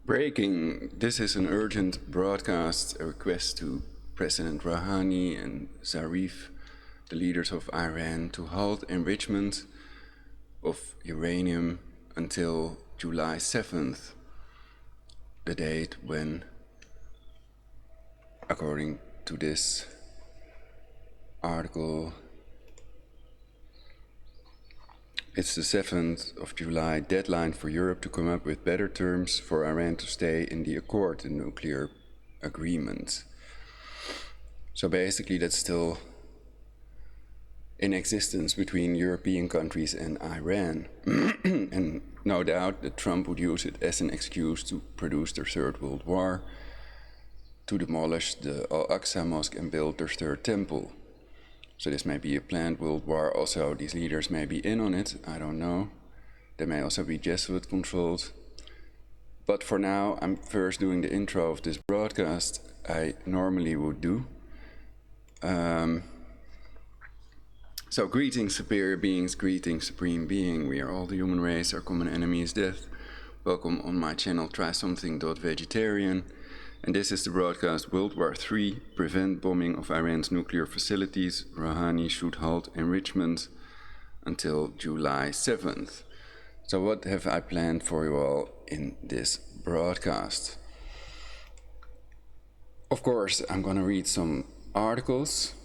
Breaking. This is an urgent broadcast, a request to President Rouhani and Zarif, the leaders of Iran, to halt enrichment of uranium until July 7th, the date when, according to this article, it's the 7th of July deadline for Europe to come up with better terms for Iran to stay in the accord, the nuclear agreement. So basically that's still in existence between European countries and Iran. And no doubt that Trump would use it as an excuse to produce their third world war, to demolish the Al-Aqsa Mosque and build their third temple. So this may be a planned world war. Also, these leaders may be in on it, I don't know. They may also be Jesuit controlled. But for now, I'm first doing the intro of this broadcast I normally would do. So greetings superior beings, greetings supreme being. We are all the human race, our common enemy is death. Welcome on my channel, try Something.Vegetarian. And this is the broadcast World War III, prevent bombing of Iran's nuclear facilities, Rouhani should halt enrichment until July 7th. So what have I planned for you all in this broadcast? Of course, I'm gonna read some articles.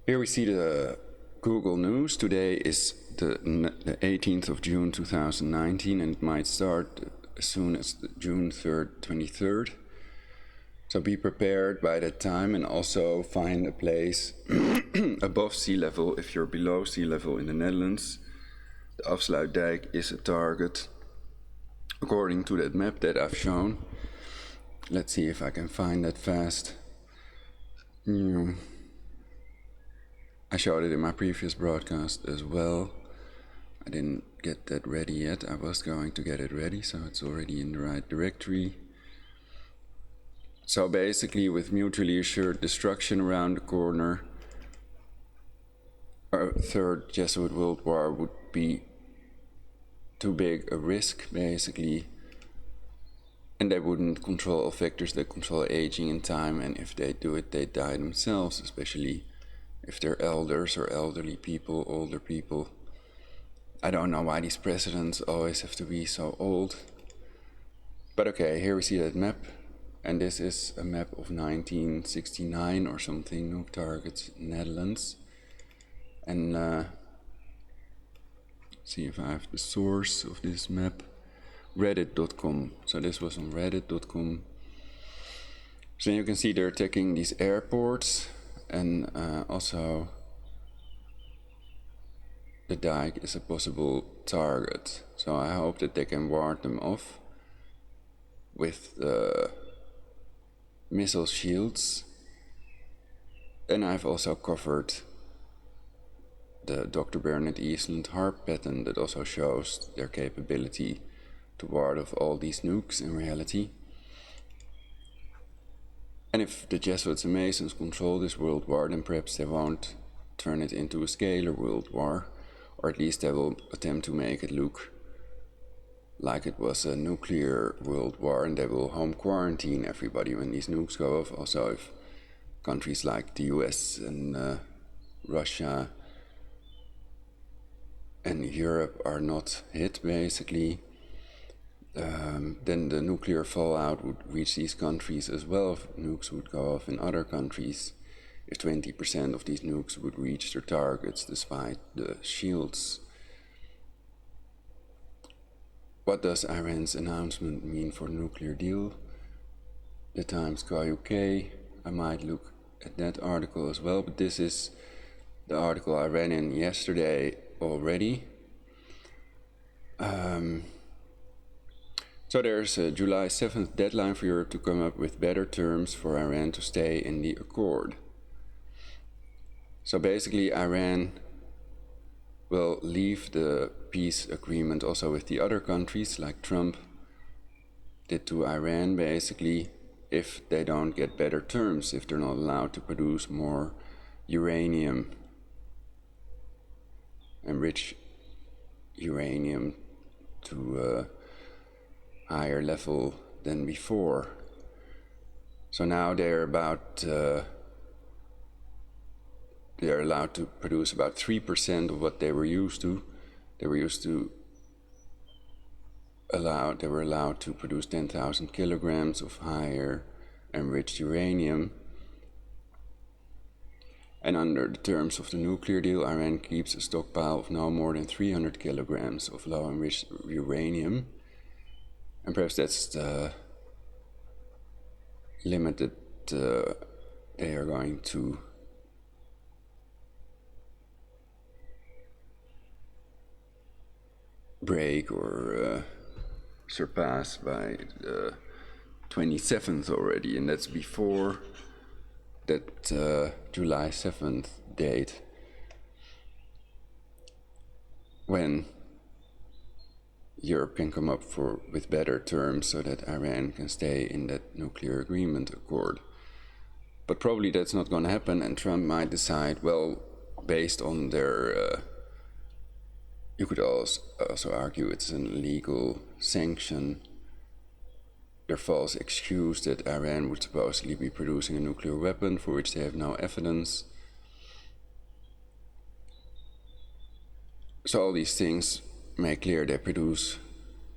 Here we see the Google News. Today is the 18th of June 2019, and it might start as soon as June 3rd, 23rd. So be prepared by that time, and also find a place above sea level if you're below sea level in the Netherlands. The Afsluitdijk is a target according to that map that I've shown. Let's see if I can find that fast. I showed it in my previous broadcast as well. I didn't get that ready yet. I was going to get it ready, so it's already in the right directory. So basically, with mutually assured destruction around the corner, a third Jesuit World War would be too big a risk, basically. And they wouldn't control all factors, they control aging and time, and if they do it, they die themselves, especially if they're elders or elderly people, older people. I don't know why these presidents always have to be so old. But okay, here we see that map. And this is a map of 1969 or something, nuke targets, Netherlands. And see if I have the source of this map. Reddit.com. So this was on Reddit.com. So you can see they're attacking these airports, and also the dike is a possible target. So I hope that they can ward them off with missile shields. And I've also covered the Dr. Bernard Eastland HARP patent that also shows their capability to ward off all these nukes in reality. And if the Jesuits and Masons control this world war, then perhaps they won't turn it into a scalar world war, or at least they will attempt to make it look like it was a nuclear world war, and they will home quarantine everybody when these nukes go off. Also, if countries like the US and Russia and Europe are not hit, basically, then the nuclear fallout would reach these countries as well. If nukes would go off in other countries, if 20% of these nukes would reach their targets despite the shields. What does Iran's announcement mean for the nuclear deal? The Times UK. I might look at that article as well, but this is the article I ran in yesterday already. So there's a July 7th deadline for Europe to come up with better terms for Iran to stay in the accord. So basically Iran will leave the peace agreement also with the other countries, like Trump did to Iran, basically, if they don't get better terms, if they're not allowed to produce more uranium, enrich uranium to higher level than before. So now they're allowed to produce about 3% of what they were used to. They were allowed to produce 10,000 kilograms of higher enriched uranium. And under the terms of the nuclear deal, Iran keeps a stockpile of no more than 300 kilograms of low enriched uranium. And perhaps that's the limit that they are going to break or surpass by the 27th already, and that's before that July 7th date, when Europe can come up with better terms so that Iran can stay in that nuclear agreement accord. But probably that's not going to happen, and Trump might decide, well, based on their you could also argue it's an illegal sanction, their false excuse that Iran would supposedly be producing a nuclear weapon for which they have no evidence. So all these things make clear they produce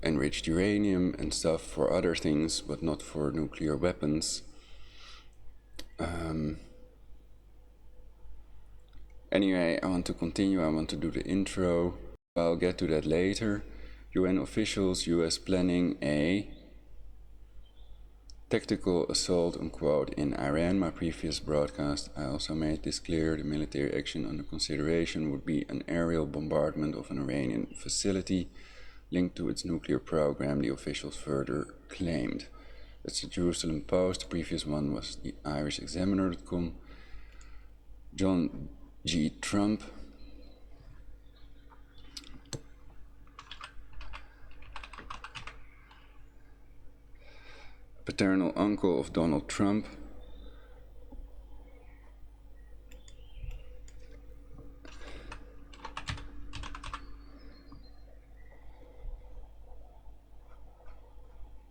enriched uranium and stuff for other things, but not for nuclear weapons. Anyway, I want to continue. I want to do the intro. I'll get to that later. UN officials, US planning a tactical assault, unquote, in Iran. My previous broadcast, I also made this clear. The military action under consideration would be an aerial bombardment of an Iranian facility linked to its nuclear program, the officials further claimed. That's the Jerusalem Post. The previous one was the Irish Examiner.com. John G. Trump, paternal uncle of Donald Trump,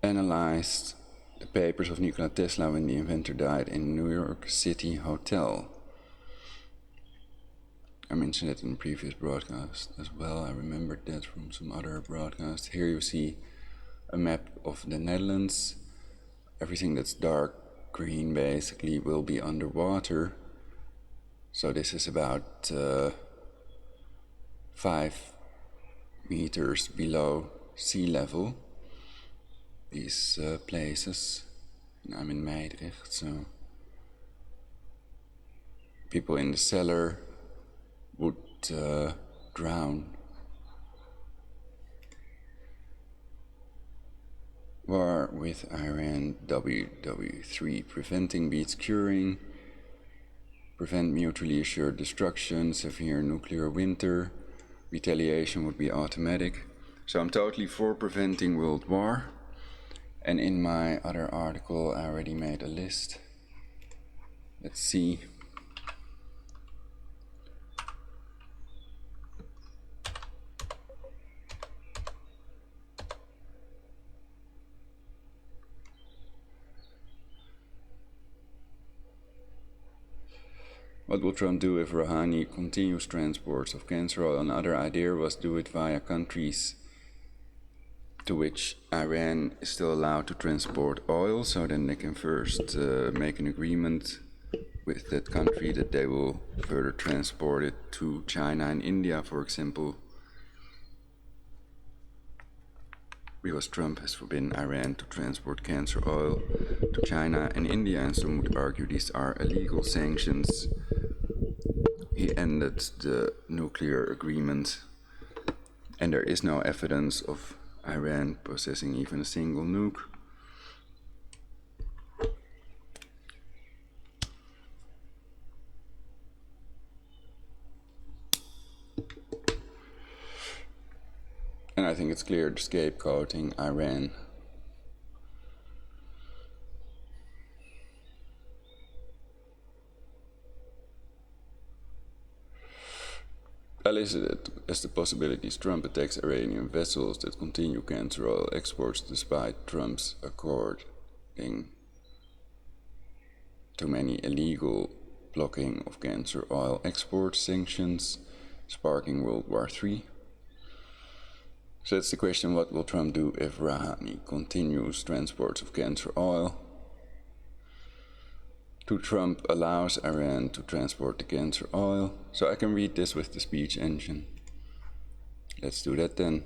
analyzed the papers of Nikola Tesla when the inventor died in a New York City hotel. I mentioned it in the previous broadcast as well. I remembered that from some other broadcast. Here you see a map of the Netherlands. Everything that's dark green basically will be underwater. So this is about 5 meters below sea level. These places. I'm in Meidrecht, so people in the cellar would drown. War with Iran, WW3. Preventing beats curing. Prevent mutually assured destruction. Severe nuclear winter. Retaliation would be automatic. So I'm totally for preventing world war. And in my other article I already made a list. Let's see. What will Trump do if Rouhani continues transports of cancer oil? Another idea was do it via countries to which Iran is still allowed to transport oil, so then they can first make an agreement with that country that they will further transport it to China and India, for example. Because Trump has forbidden Iran to transport cancer oil to China and India, and some would argue these are illegal sanctions. He ended the nuclear agreement, and there is no evidence of Iran possessing even a single nuke. And I think it's clear the scapegoating Iran. I listed it as the possibilities. Trump attacks Iranian vessels that continue cancer oil exports despite Trump's according to many illegal blocking of cancer oil export sanctions, sparking World War III. So that's the question, what will Trump do if Rouhani continues transports of cancer oil? To Trump allows Iran to transport the cancer oil. So I can read this with the speech engine. Let's do that then.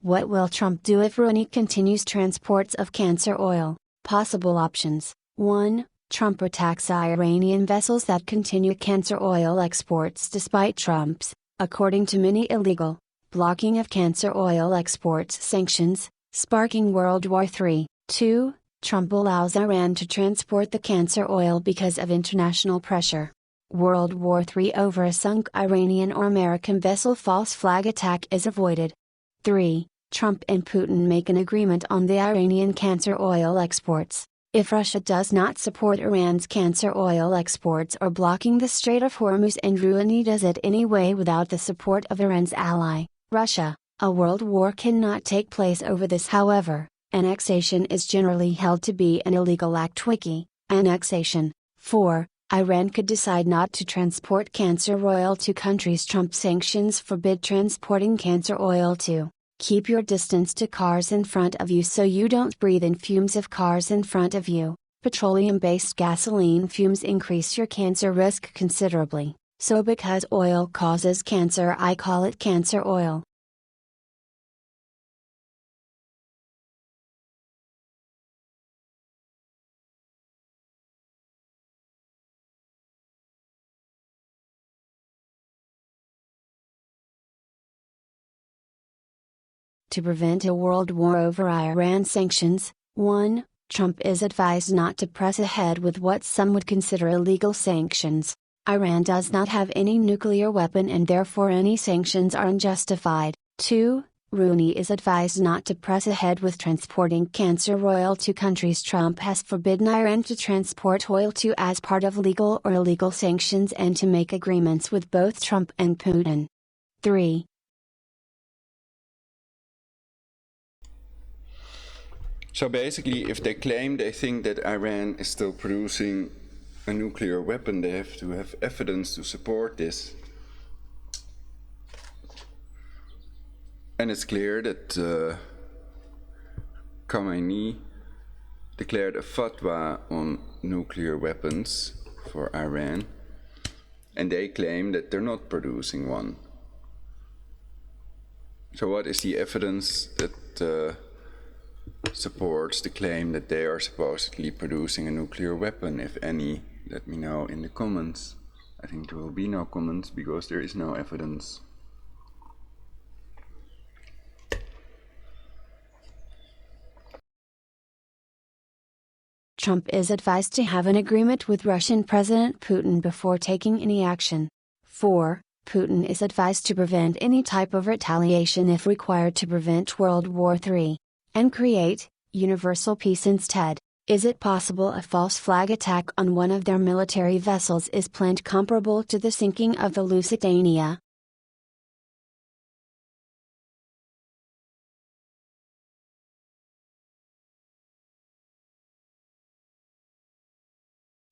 What will Trump do if Rouhani continues transports of cancer oil? Possible options. 1. Trump attacks Iranian vessels that continue cancer oil exports despite Trump's, according to many, illegal blocking of cancer oil exports sanctions, sparking World War III. 2. Trump allows Iran to transport the cancer oil because of international pressure. World War III over a sunk Iranian or American vessel false flag attack is avoided. 3. Trump and Putin make an agreement on the Iranian cancer oil exports. If Russia does not support Iran's cancer oil exports or blocking the Strait of Hormuz and Rouhani does it anyway without the support of Iran's ally, Russia, a world war cannot take place over this. However, annexation is generally held to be an illegal act. Wiki, annexation. 4. Iran could decide not to transport cancer oil to countries. Trump sanctions forbid transporting cancer oil to. Keep your distance to cars in front of you so you don't breathe in fumes of cars in front of you. Petroleum-based gasoline fumes increase your cancer risk considerably, so because oil causes cancer I call it cancer oil. To prevent a world war over Iran sanctions, 1. Trump is advised not to press ahead with what some would consider illegal sanctions. Iran does not have any nuclear weapon and therefore any sanctions are unjustified. 2. Rouhani is advised not to press ahead with transporting cancer oil to countries Trump has forbidden Iran to transport oil to as part of legal or illegal sanctions and to make agreements with both Trump and Putin. 3. So basically, if they claim they think that Iran is still producing a nuclear weapon, they have to have evidence to support this. And it's clear that Khamenei declared a fatwa on nuclear weapons for Iran, and they claim that they're not producing one. So what is the evidence that supports the claim that they are supposedly producing a nuclear weapon, if any? Let me know in the comments. I think there will be no comments because there is no evidence. Trump is advised to have an agreement with Russian President Putin before taking any action. 4. Putin is advised to prevent any type of retaliation if required to prevent World War III, and create universal peace instead. Is it possible a false flag attack on one of their military vessels is planned comparable to the sinking of the Lusitania?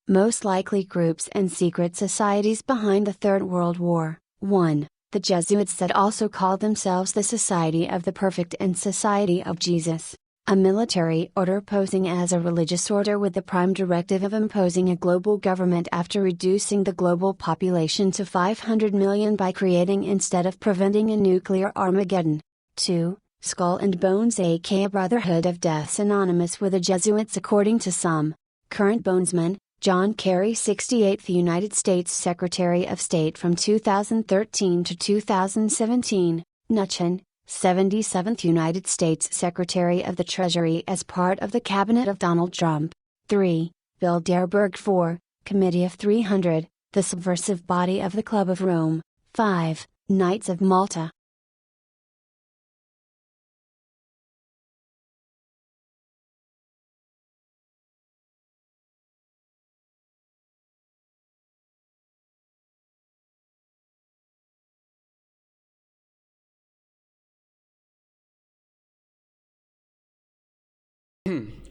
Most likely groups and secret societies behind the Third World War. 1. The Jesuits that also call themselves the Society of the Perfect and Society of Jesus. A military order posing as a religious order with the prime directive of imposing a global government after reducing the global population to 500 million by creating instead of preventing a nuclear Armageddon. 2. Skull and Bones, aka Brotherhood of Death, synonymous with the Jesuits according to some. Current Bonesman, John Kerry, 68th United States Secretary of State from 2013 to 2017, Mnuchin, 77th United States Secretary of the Treasury as part of the cabinet of Donald Trump. 3. Bilderberg. 4. Committee of 300, the subversive body of the Club of Rome. 5. Knights of Malta.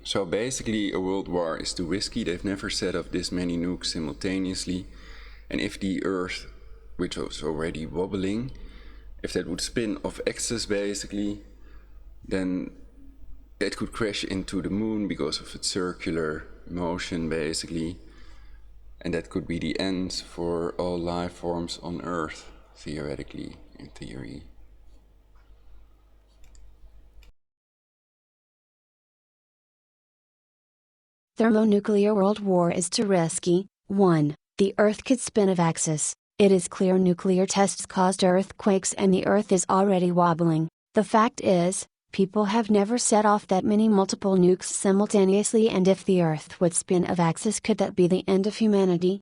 So basically, a world war is too risky. They've never set off this many nukes simultaneously. And if the Earth, which was already wobbling, if that would spin off axis basically, then it could crash into the moon because of its circular motion basically. And that could be the end for all life forms on Earth, theoretically, in theory. Thermonuclear world war is too risky. 1. The Earth could spin off axis. It is clear nuclear tests caused earthquakes and the Earth is already wobbling. The fact is, people have never set off that many multiple nukes simultaneously, and if the Earth would spin off axis, could that be the end of humanity?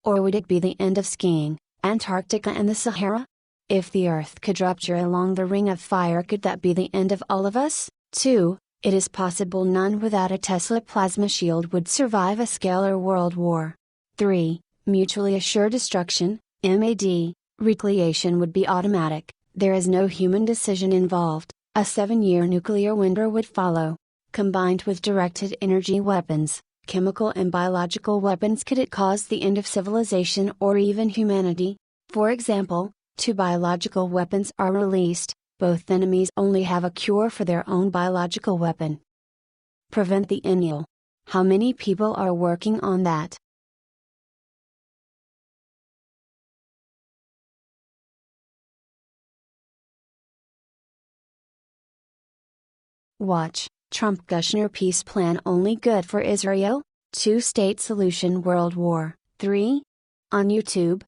Or would it be the end of skiing, Antarctica and the Sahara? If the Earth could rupture along the Ring of Fire, could that be the end of all of us? 2. It is possible none without a Tesla plasma shield would survive a scalar world war. 3. Mutually assured destruction, MAD, recreation would be automatic, there is no human decision involved, a 7-year nuclear winter would follow. Combined with directed energy weapons, chemical and biological weapons, could it cause the end of civilization or even humanity? For example, 2 biological weapons are released, both enemies only have a cure for their own biological weapon. Prevent the annual. How many people are working on that? Watch, Trump-Kushner peace plan only good for Israel? 2-state solution world war, 3? On YouTube.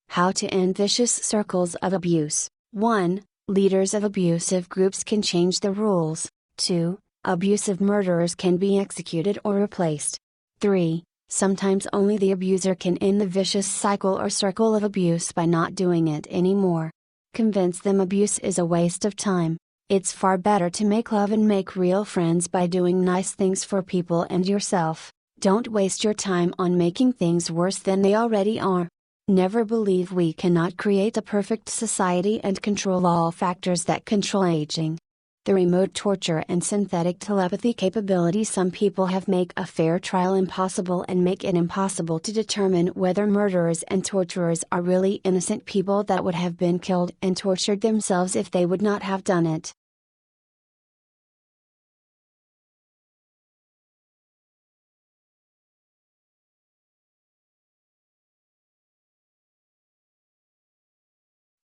How to end vicious circles of abuse. 1. Leaders of abusive groups can change the rules. 2. Abusive murderers can be executed or replaced. 3. Sometimes only the abuser can end the vicious cycle or circle of abuse by not doing it anymore. Convince them abuse is a waste of time. It's far better to make love and make real friends by doing nice things for people and yourself. Don't waste your time on making things worse than they already are. Never believe we cannot create a perfect society and control all factors that control aging. The remote torture and synthetic telepathy capabilities some people have make a fair trial impossible and make it impossible to determine whether murderers and torturers are really innocent people that would have been killed and tortured themselves if they would not have done it.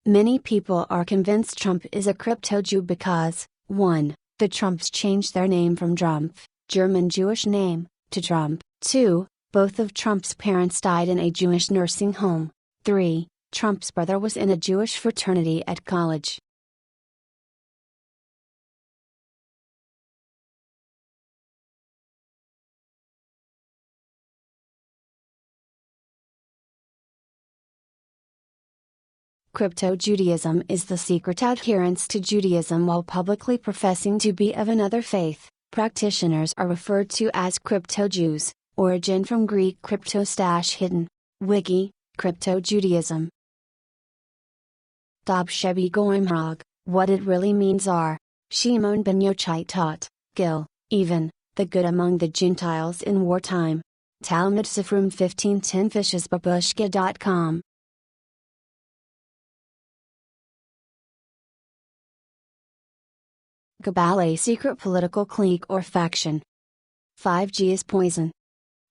Many people are convinced Trump is a crypto Jew because, 1. The Trumps changed their name from Drumpf, German Jewish name, to Trump. 2. Both of Trump's parents died in a Jewish nursing home. 3. Trump's brother was in a Jewish fraternity at college. Crypto-Judaism is the secret adherence to Judaism while publicly professing to be of another faith. Practitioners are referred to as crypto-Jews, origin from Greek crypto/hidden. Wiki, Crypto-Judaism. Dabshebi Goimrog, what it really means are, Shimon ben Yochai taught, Gil, even, the good among the Gentiles in wartime. Talmud Sifrim 1510 fishesbabushka.com. Kabbalah, a secret political clique or faction. 5G is poison.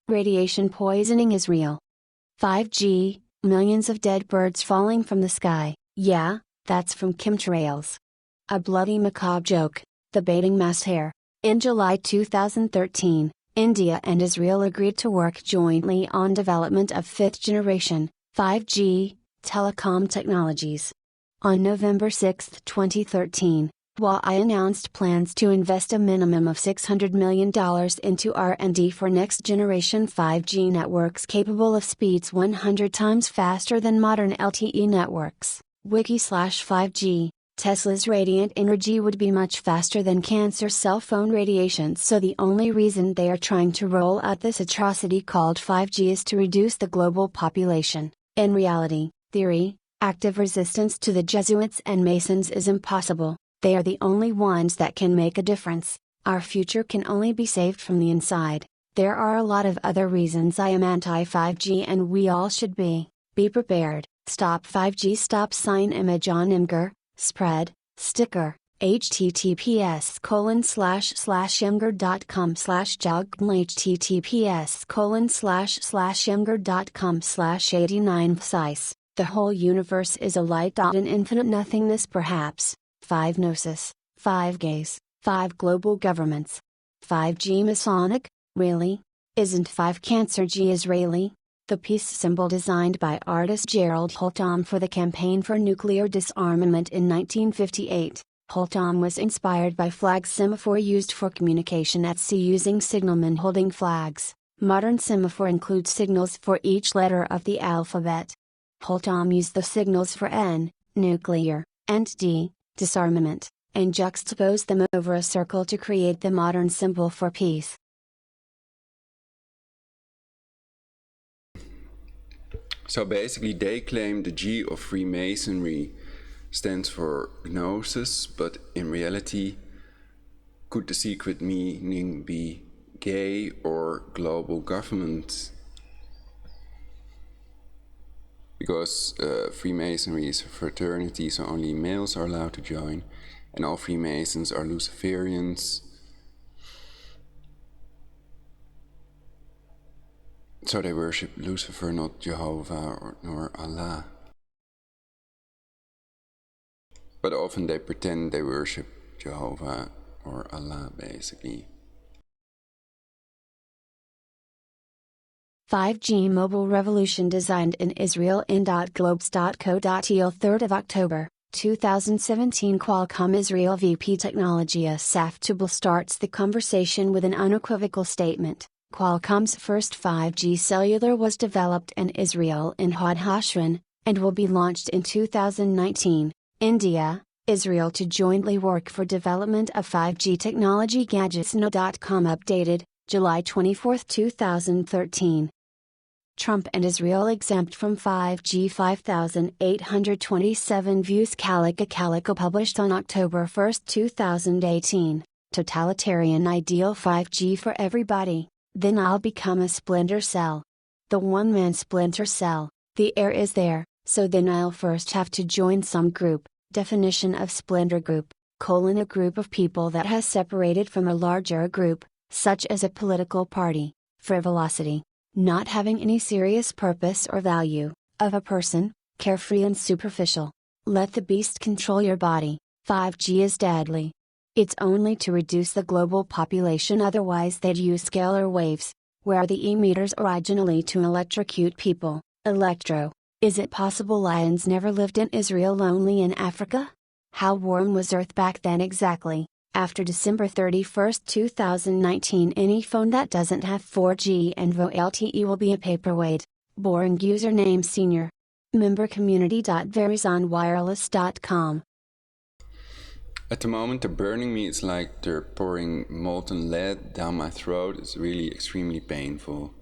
Radiation poisoning is real. 5G, millions of dead birds falling from the sky, yeah, that's from chemtrails. A bloody macabre joke, the baiting mass hair. In July 2013, India and Israel agreed to work jointly on development of 5th generation, 5G, telecom technologies. On November 6, 2013, Huawei announced plans to invest a minimum of $600 million into R&D for next-generation 5G networks capable of speeds 100 times faster than modern LTE networks. Wiki/5G, Tesla's radiant energy would be much faster than cancer cell phone radiation, so the only reason they are trying to roll out this atrocity called 5G is to reduce the global population. In reality, theory, active resistance to the Jesuits and Masons is impossible. They are the only ones that can make a difference. Our future can only be saved from the inside. There are a lot of other reasons I am anti-5G and we all should be. Be prepared. Stop 5G stop sign image on Imgur, spread, sticker, https://imgur.com/jogm https://imgur.com/89 size. The whole universe is a light. An infinite nothingness perhaps. 5 gnosis, 5 gays, 5 global governments. 5G Masonic? Really? Isn't 5 Cancer G Israeli? The peace symbol designed by artist Gerald Halt for the campaign for nuclear disarmament in 1958. Halt was inspired by flag semaphore used for communication at sea using signalmen holding flags. Modern semaphore includes signals for each letter of the alphabet. Halt used the signals for N, nuclear, and D, disarmament, and juxtaposed them over a circle to create the modern symbol for peace. So basically they claim the G of Freemasonry stands for Gnosis, but in reality, could the secret meaning be gay or global government? Because Freemasonry is a fraternity, so only males are allowed to join, and all Freemasons are Luciferians. So they worship Lucifer, not Jehovah nor Allah. But often they pretend they worship Jehovah or Allah, basically. 5G mobile revolution designed in Israel in .globes.co.il 3rd of October, 2017. Qualcomm Israel VP Technology Asaf Tubal starts the conversation with an unequivocal statement. Qualcomm's first 5G cellular was developed in Israel in Hod Hashran, and will be launched in 2019. India, Israel to jointly work for development of 5G technology gadgets. No.com updated, July 24, 2013. Trump and Israel exempt from 5G 5,827 views. Calico published on October 1, 2018. Totalitarian ideal 5G for everybody, then I'll become a splinter cell. The one-man splinter cell. The air is there, so then I'll first have to join some group. Definition of splinter group, a group of people that has separated from a larger group, such as a political party. Frivolosity, not having any serious purpose or value, of a person, carefree and superficial. Let the beast control your body. 5G is deadly. It's only to reduce the global population, otherwise they'd use scalar waves, where the emitters originally to electrocute people. Electro. Is it possible lions never lived in Israel, only in Africa? How warm was Earth back then exactly? After December 31, 2019, any phone that doesn't have 4G and VoLTE will be a paperweight. Boring username senior. Member community.verizonwireless.com. At the moment they're burning me, it's like they're pouring molten lead down my throat. It's really extremely painful.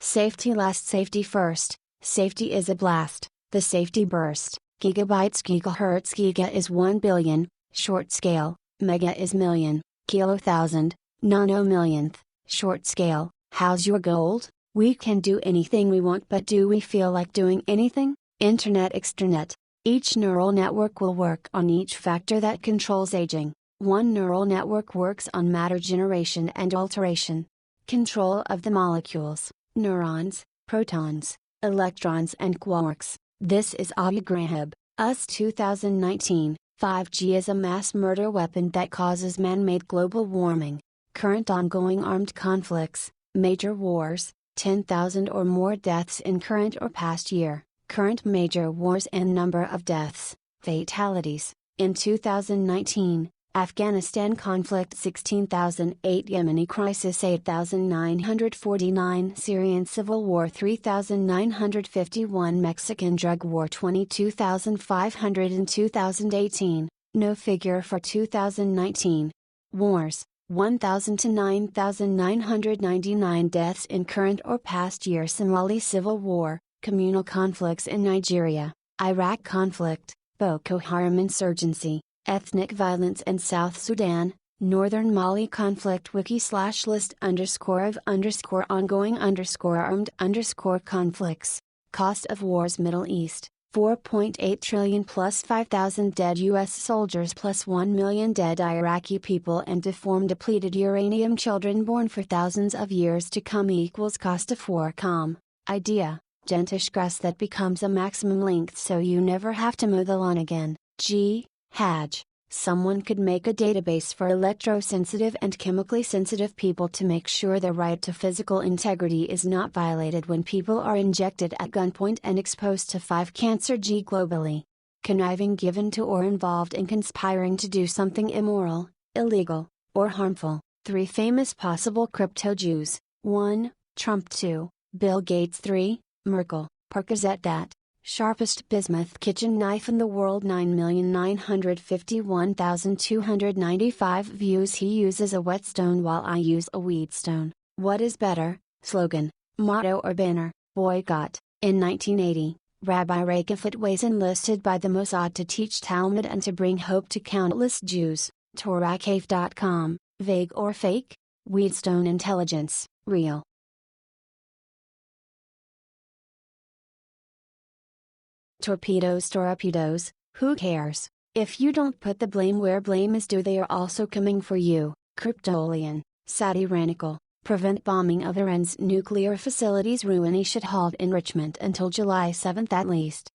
Safety last, safety first. Safety is a blast, the safety burst. Gigabytes, gigahertz. Giga is 1 billion, short scale. Mega is million, kilo thousand, nano millionth, short scale. How's your gold? We can do anything we want, but do we feel like doing anything? Internet extranet. Each neural network will work on each factor that controls aging. One neural network works on matter generation and alteration. Control of the molecules, neurons, protons, electrons and quarks. This is Abu Ghraib, US 2019. 5G is a mass murder weapon that causes man-made global warming. Current ongoing armed conflicts, major wars, 10,000 or more deaths in current or past year. Current major wars and number of deaths, fatalities. In 2019, Afghanistan conflict 16,008, Yemeni crisis 8,949, Syrian civil war 3,951, Mexican drug war 22,500 in 2018, no figure for 2019. Wars, 1,000 to 9,999 deaths in current or past year. Somali civil war, communal conflicts in Nigeria, Iraq conflict, Boko Haram insurgency, ethnic violence in South Sudan, Northern Mali conflict. Wiki/list_of ongoing_armed_conflicts, cost of wars. Middle East, 4.8 trillion plus 5,000 dead U.S. soldiers plus 1 million dead Iraqi people and deformed depleted uranium children born for thousands of years to come equals cost of war. Idea, gentish grass that becomes a maximum length so you never have to mow the lawn again. Hajj. Someone could make a database for electrosensitive and chemically sensitive people to make sure their right to physical integrity is not violated when people are injected at gunpoint and exposed to 5 cancer globally. Conniving, given to or involved in conspiring to do something immoral, illegal, or harmful. 3 famous possible crypto Jews: 1. Trump. 2. Bill Gates. 3. Merkel. Percocet. Dat. Sharpest bismuth kitchen knife in the world. 9,951,295 views. He uses a whetstone while I use a weedstone. What is better? Slogan, motto or banner? Boycott. In 1980, Rabbi Rakafet was enlisted by the Mossad to teach Talmud and to bring hope to countless Jews. TorahCave.com. Vague or fake? Weedstone intelligence, real. Torpedoes, who cares? If you don't put the blame where blame is due, they are also coming for you. Kryptonian, tyrannical, prevent bombing of Iran's nuclear facilities. Rouhani should halt enrichment until July 7 at least.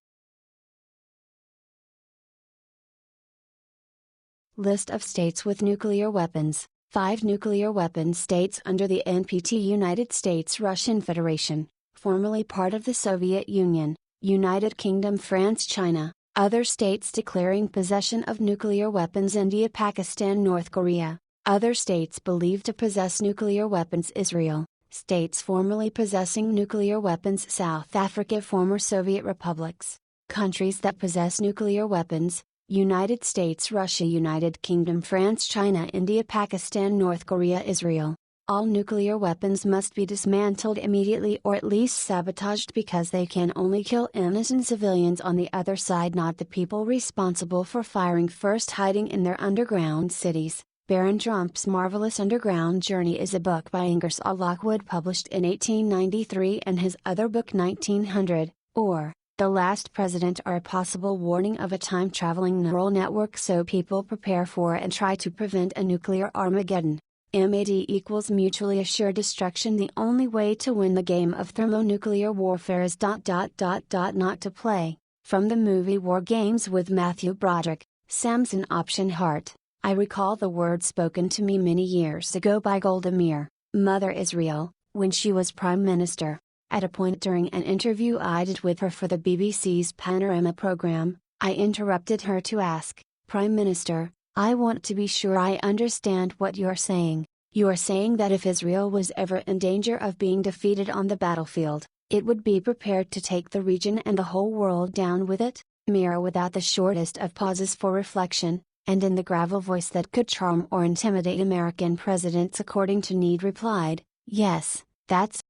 List of states with nuclear weapons. 5 nuclear weapon states under the NPT: United States, Russian Federation, formerly part of the Soviet Union, United Kingdom, France, China. Other states declaring possession of nuclear weapons: India, Pakistan, North Korea. Other states believed to possess nuclear weapons: Israel. States formerly possessing nuclear weapons: South Africa, former Soviet republics. Countries that possess nuclear weapons: United States, Russia, United Kingdom, France, China, India, Pakistan, North Korea, Israel. All nuclear weapons must be dismantled immediately or at least sabotaged because they can only kill innocent civilians on the other side, not the people responsible for firing first. Hiding in their underground cities. Baron Trump's Marvelous Underground Journey is a book by Ingersoll Lockwood published in 1893, and his other book 1900, or The Last President, are a possible warning of a time-traveling neural network so people prepare for and try to prevent a nuclear Armageddon. MAD equals mutually assured destruction. The only way to win the game of thermonuclear warfare is ... not to play. From the movie War Games with Matthew Broderick, Samson. Option Heart. I recall the words spoken to me many years ago by Golda Meir, Mother Israel, when she was Prime Minister. At a point during an interview I did with her for the BBC's Panorama program, I interrupted her to ask, Prime Minister, I want to be sure I understand what you're saying. You're saying that if Israel was ever in danger of being defeated on the battlefield, it would be prepared to take the region and the whole world down with it? Meir, without the shortest of pauses for reflection, and in the gravel voice that could charm or intimidate American presidents according to need, replied, yes, that's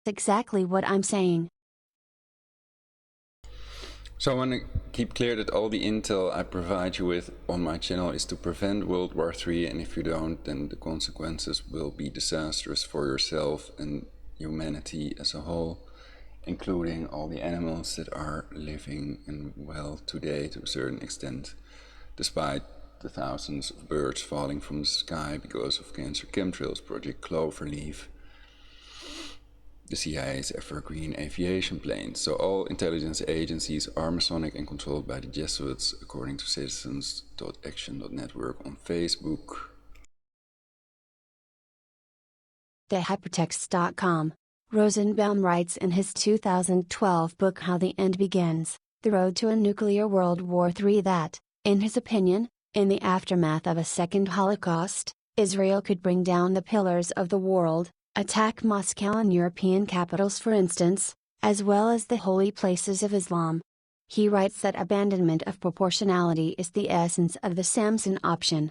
exactly what I'm saying. So I want to keep clear that all the intel I provide you with on my channel is to prevent World War III, and if you don't, then the consequences will be disastrous for yourself and humanity as a whole, including all the animals that are living and well today to a certain extent, despite the thousands of birds falling from the sky because of cancer chemtrails, Project Cloverleaf, the CIA's evergreen aviation planes. So all intelligence agencies are Masonic and controlled by the Jesuits, according to citizens.action.network on Facebook. TheHypertext.com. Rosenbaum writes in his 2012 book How the End Begins, The Road to a Nuclear World War III that, in his opinion, in the aftermath of a second Holocaust, Israel could bring down the pillars of the world, attack Moscow and European capitals for instance, as well as the holy places of Islam. He writes that abandonment of proportionality is the essence of the Samson option.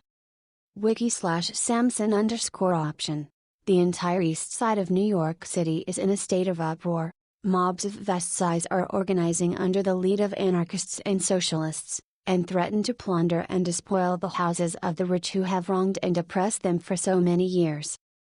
Wiki/Samson_option. The entire east side of New York City is in a state of uproar. Mobs of vast size are organizing under the lead of anarchists and socialists, and threaten to plunder and despoil the houses of the rich who have wronged and oppressed them for so many years.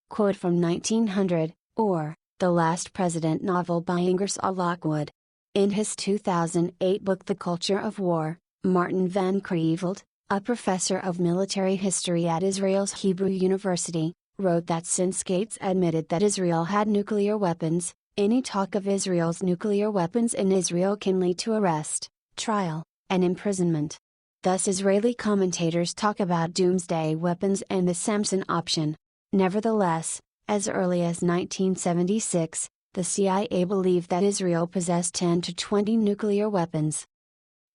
Quote from 1900, or, The Last President novel by Ingersoll Lockwood. In his 2008 book The Culture of War, Martin Van Creveld, a professor of military history at Israel's Hebrew University, wrote that since Gates admitted that Israel had nuclear weapons, any talk of Israel's nuclear weapons in Israel can lead to arrest, trial, and imprisonment. Thus Israeli commentators talk about doomsday weapons and the Samson option. Nevertheless, as early as 1976, the CIA believed that Israel possessed 10 to 20 nuclear weapons.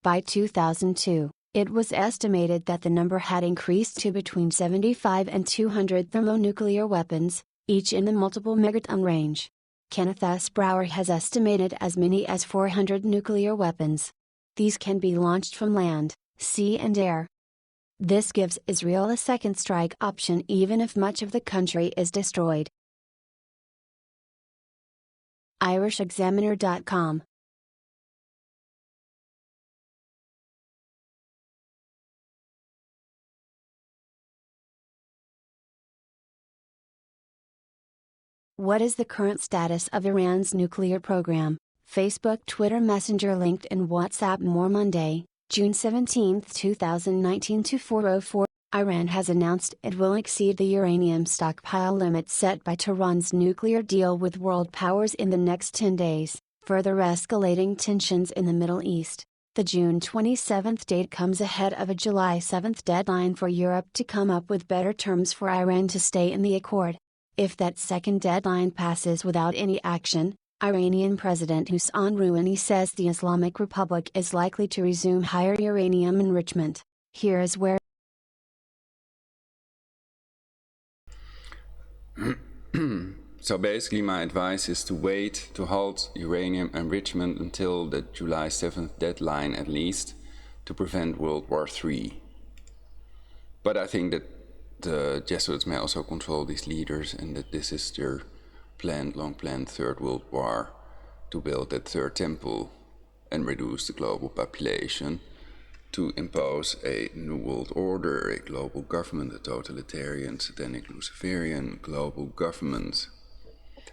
By 2002, it was estimated that the number had increased to between 75 and 200 thermonuclear weapons, each in the multiple megaton range. Kenneth S. Brower has estimated as many as 400 nuclear weapons. These can be launched from land, sea and air. This gives Israel a second strike option even if much of the country is destroyed. IrishExaminer.com. What is the current status of Iran's nuclear program? Facebook, Twitter, Messenger, LinkedIn, WhatsApp. More Monday, June 17, 2019 to 4:04. Iran has announced it will exceed the uranium stockpile limit set by Tehran's nuclear deal with world powers in the next 10 days, further escalating tensions in the Middle East. The June 27 date comes ahead of a July 7 deadline for Europe to come up with better terms for Iran to stay in the accord. If that second deadline passes without any action, Iranian President Hassan Rouhani says the Islamic Republic is likely to resume higher uranium enrichment. Here is where So basically my advice is to wait to halt uranium enrichment until the July 7th deadline at least, to prevent World War III. But I think that the Jesuits may also control these leaders and that this is their long-planned Third World War, to build that third temple and reduce the global population, to impose a new world order, a global government, a totalitarian, satanic, Luciferian global government.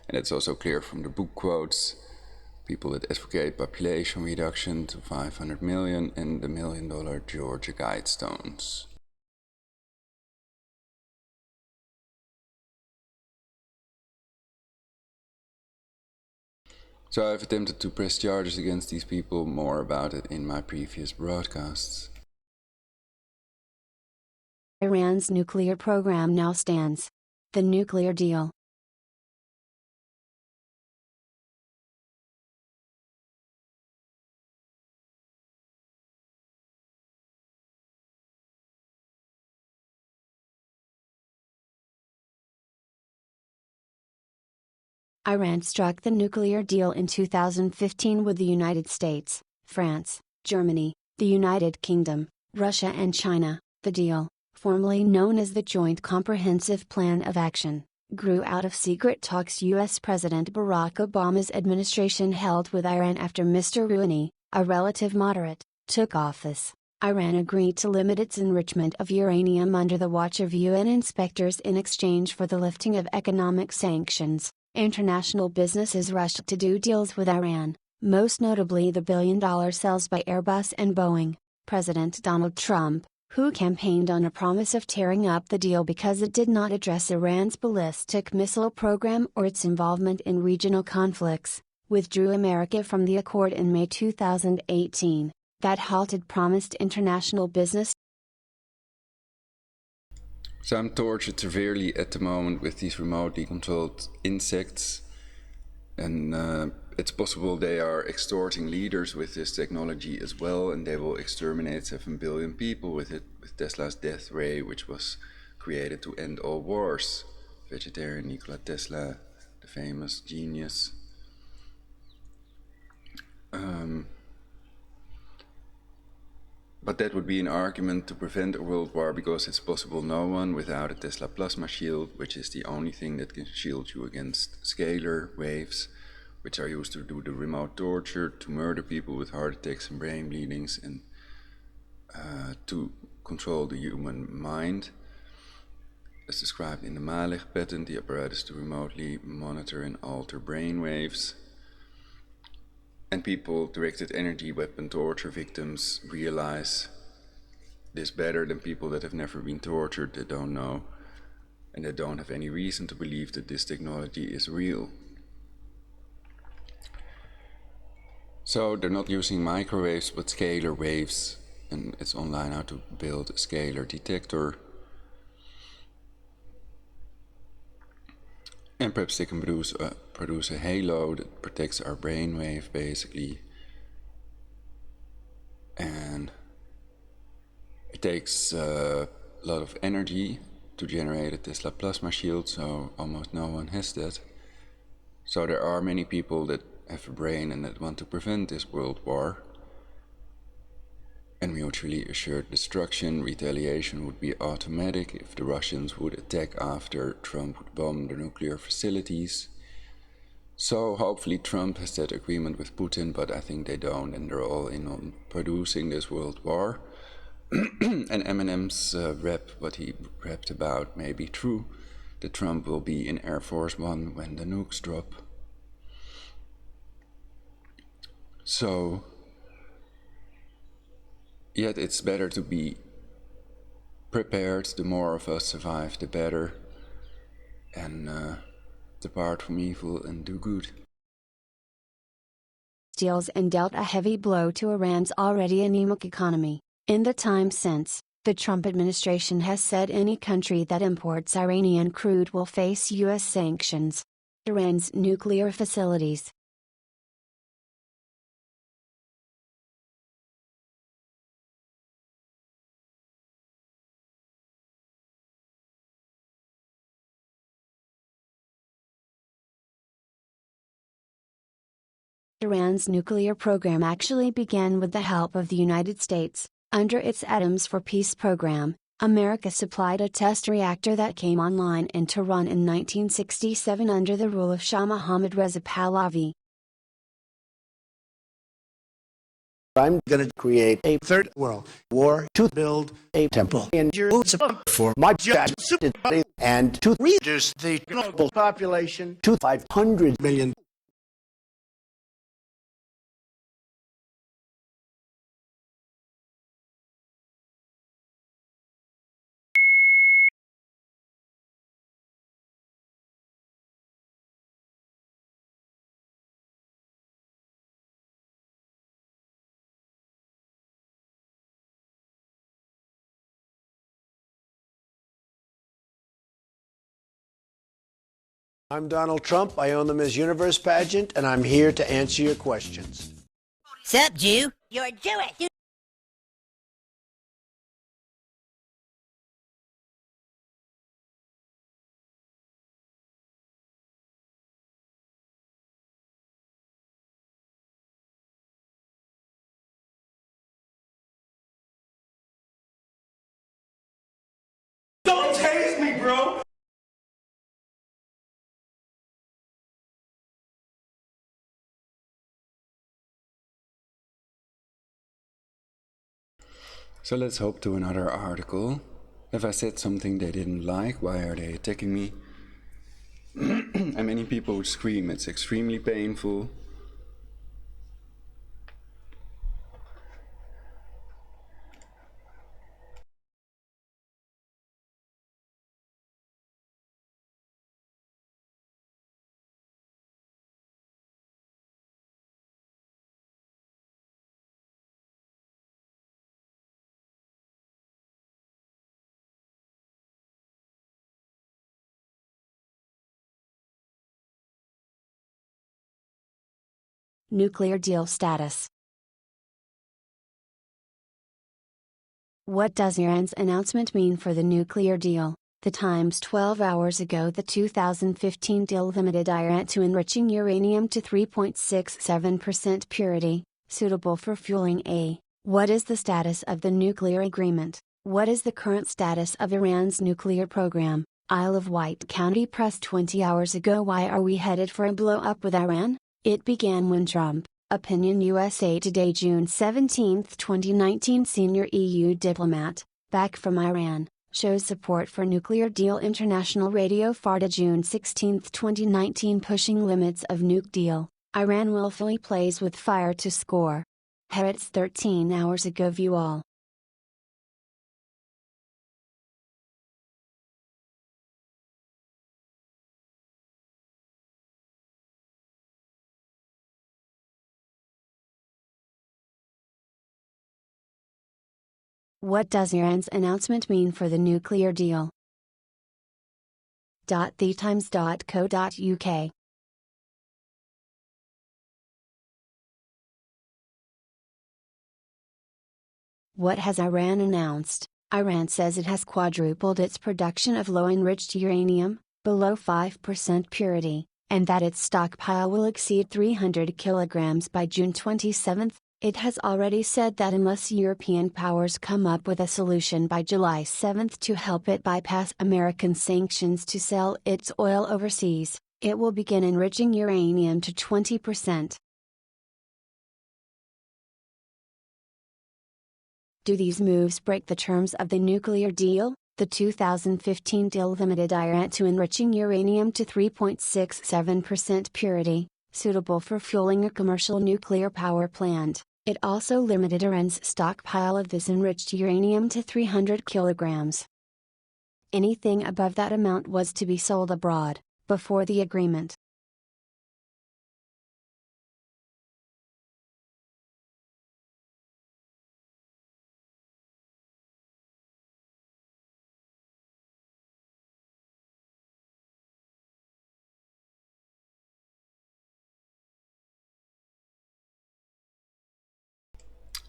And it's also clear from the book quotes, people that advocate population reduction to 500 million and the $1 million Georgia Guidestones. So I've attempted to press charges against these people, more about it in my previous broadcasts. Iran's nuclear program now stands. The nuclear deal. Iran struck the nuclear deal in 2015 with the United States, France, Germany, the United Kingdom, Russia and China. The deal, formerly known as the Joint Comprehensive Plan of Action, grew out of secret talks U.S. President Barack Obama's administration held with Iran after Mr. Rouhani, a relative moderate, took office. Iran agreed to limit its enrichment of uranium under the watch of UN inspectors in exchange for the lifting of economic sanctions. International businesses rushed to do deals with Iran, most notably the billion-dollar sales by Airbus and Boeing. President Donald Trump, who campaigned on a promise of tearing up the deal because it did not address Iran's ballistic missile program or its involvement in regional conflicts, withdrew America from the accord in May 2018. That halted promised international business. So I'm tortured severely at the moment with these remotely controlled insects, and it's possible they are extorting leaders with this technology as well, and they will exterminate 7 billion people with it, with Tesla's death ray, which was created to end all wars. Vegetarian Nikola Tesla, the famous genius. But that would be an argument to prevent a world war, because it's possible no one without a Tesla plasma shield, which is the only thing that can shield you against scalar waves, which are used to do the remote torture, to murder people with heart attacks and brain bleedings, and to control the human mind. As described in the Malich patent, the apparatus to remotely monitor and alter brain waves. And people, directed energy weapon torture victims, realize this better than people that have never been tortured, that don't know, and that don't have any reason to believe that this technology is real. So they're not using microwaves but scalar waves, and it's online how to build a scalar detector. And perhaps they can produce a halo that protects our brainwave, basically. And it takes a lot of energy to generate a Tesla plasma shield, so almost no one has that. So there are many people that have a brain and that want to prevent this world war. And mutually assured destruction, retaliation would be automatic if the Russians would attack after Trump would bomb the nuclear facilities. So hopefully Trump has that agreement with Putin, but I think they don't, and they're all in on producing this world war. And Eminem's rap, what he rapped about, may be true, that Trump will be in Air Force One when the nukes drop. So, yet it's better to be prepared. The more of us survive, the better, and depart from evil and do good. Deals and dealt a heavy blow to Iran's already anemic economy. In the time since, the Trump administration has said any country that imports Iranian crude will face U.S. sanctions. Iran's nuclear facilities. Iran's nuclear program actually began with the help of the United States. Under its Atoms for Peace program, America supplied a test reactor that came online in Tehran in 1967 under the rule of Shah Mohammad Reza Pahlavi. I'm gonna create a third world war to build a temple in Jerusalem for my judge and to reduce the global population to 500 million. I'm Donald Trump. I own the Miss Universe pageant, and I'm here to answer your questions. Sup, Jew? You're Jewish. Don't tase me, bro! So let's hop to another article. Have I said something they didn't like? Why are they attacking me? And many people would scream, it's extremely painful. Nuclear deal status. What does Iran's announcement mean for the nuclear deal? The Times 12 hours ago. The 2015 deal limited Iran to enriching uranium to 3.67% purity, suitable for fueling a What is the status of the nuclear agreement? What is the current status of Iran's nuclear program? Isle of Wight County Press 20 hours ago. Why are we headed for a blow-up with Iran? It began when Trump, Opinion USA Today June 17, 2019. Senior EU diplomat, back from Iran, shows support for nuclear deal. International Radio Farda June 16, 2019. Pushing limits of nuke deal, Iran willfully plays with fire to score. Haaretz 13 hours ago. View all. What does Iran's announcement mean for the nuclear deal? TheTimes.co.uk. What has Iran announced? Iran says it has quadrupled its production of low-enriched uranium, below 5% purity, and that its stockpile will exceed 300 kilograms by June 27. It has already said that unless European powers come up with a solution by July 7 to help it bypass American sanctions to sell its oil overseas, it will begin enriching uranium to 20%. Do these moves break the terms of the nuclear deal? The 2015 deal limited Iran to enriching uranium to 3.67% purity, suitable for fueling a commercial nuclear power plant. It also limited Iran's stockpile of this enriched uranium to 300 kilograms. Anything above that amount was to be sold abroad, before the agreement.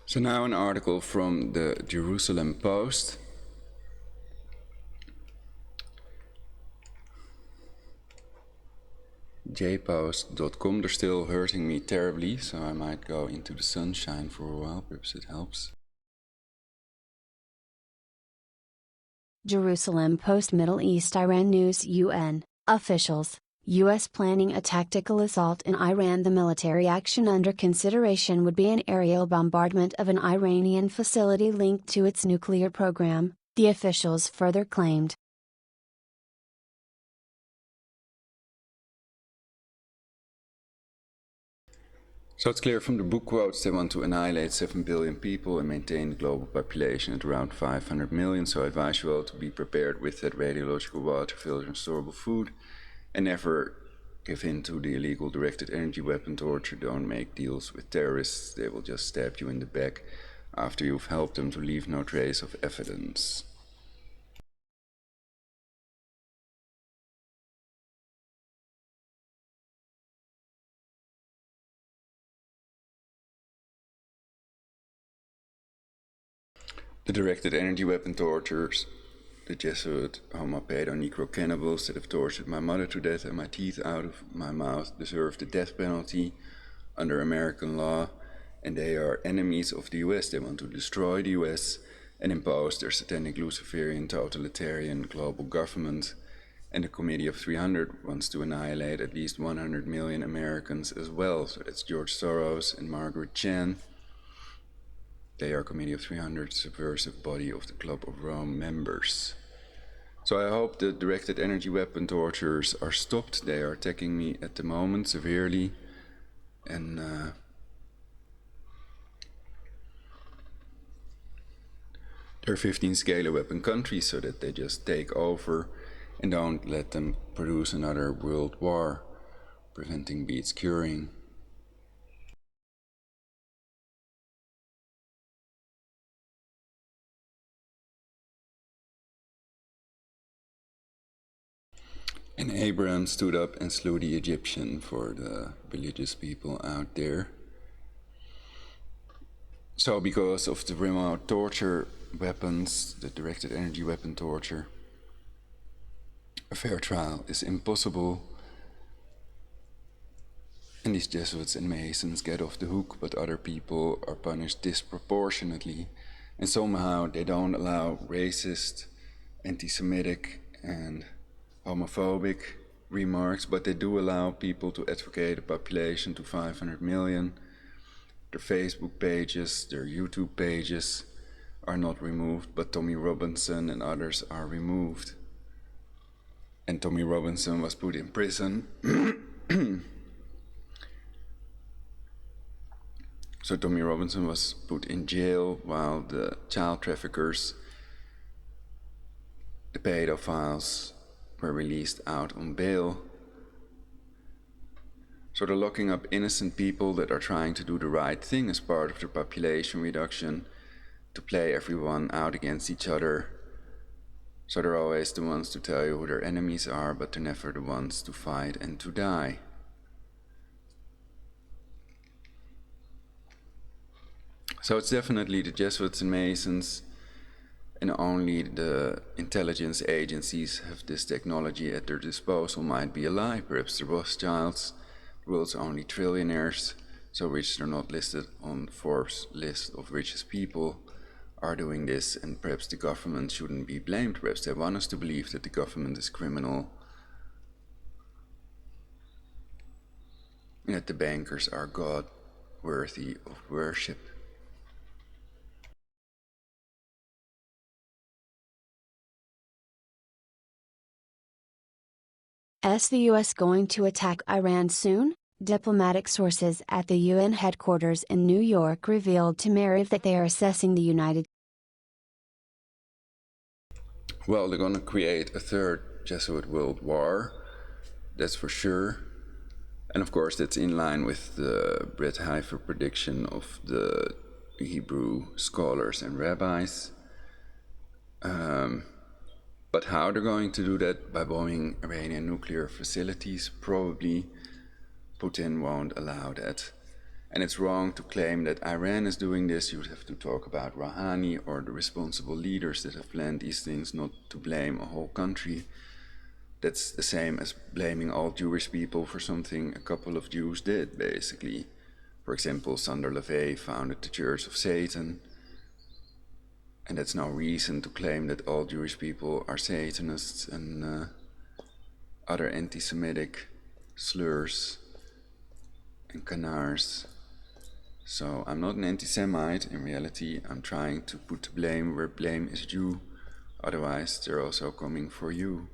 So now an article from the Jerusalem Post. jpost.com. They're still hurting me terribly, so I might go into the sunshine for a while, perhaps it helps. Jerusalem Post. Middle East Iran News. UN officials, U.S. planning a tactical assault in Iran. The military action under consideration would be an aerial bombardment of an Iranian facility linked to its nuclear program, the officials further claimed. So it's clear from the book quotes they want to annihilate 7 billion people and maintain the global population at around 500 million. So I advise you all to be prepared with that radiological water, filter and storable food, and never give in to the illegal directed energy weapon torture. Don't make deals with terrorists. They will just stab you in the back after you've helped them to leave no trace of evidence. The directed energy weapon torturers, the Jesuit homo-pedo-necro-cannibals that have tortured my mother to death and my teeth out of my mouth, deserve the death penalty under American law, and they are enemies of the US. They want to destroy the US and impose their satanic Luciferian totalitarian global government. And the Committee of 300 wants to annihilate at least 100 million Americans as well. So that's George Soros and Margaret Chan. They are Committee of 300, subversive body of the Club of Rome members. So I hope the directed energy weapon torturers are stopped. They are attacking me at the moment severely. And there are 15 scalar weapon countries, so that they just take over and don't let them produce another world war. Preventing beats curing. And Abraham stood up and slew the Egyptian, for the religious people out there. So because of the remote torture weapons, the directed energy weapon torture, a fair trial is impossible. And these Jesuits and Masons get off the hook, but other people are punished disproportionately. And somehow they don't allow racist, anti-Semitic, and homophobic remarks, but they do allow people to advocate a population to 500 million. Their Facebook pages, their YouTube pages are not removed, but Tommy Robinson and others are removed. And Tommy Robinson was put in prison. So Tommy Robinson was put in jail while the child traffickers, the pedophiles, were released out on bail. So they're locking up innocent people that are trying to do the right thing as part of the population reduction, to play everyone out against each other. So they're always the ones to tell you who their enemies are, but they're never the ones to fight and to die. So it's definitely the Jesuits and Masons, and only the intelligence agencies have this technology at their disposal. Might be a lie, perhaps the Rothschilds, the world's only trillionaires, so rich they're not listed on Forbes' list of richest people, are doing this, and perhaps the government shouldn't be blamed. Perhaps they want us to believe that the government is criminal, and that the bankers are God worthy of worship. Is the US going to attack Iran soon? Diplomatic sources at the UN headquarters in New York revealed to Marif that they are assessing the United Well, they're going to create a third Jesuit World War, that's for sure. And of course, that's in line with the Brett Heifer prediction of the Hebrew scholars and rabbis. But how they're going to do that? By bombing Iranian nuclear facilities? Probably. Putin won't allow that. And it's wrong to claim that Iran is doing this. You would have to talk about Rouhani or the responsible leaders that have planned these things, not to blame a whole country. That's the same as blaming all Jewish people for something a couple of Jews did, basically. For example, Sander LaVey founded the Church of Satan. And that's no reason to claim that all Jewish people are Satanists and other anti-Semitic slurs and canards. So I'm not an anti-Semite. In reality, I'm trying to put the blame where blame is due. Otherwise, they're also coming for you.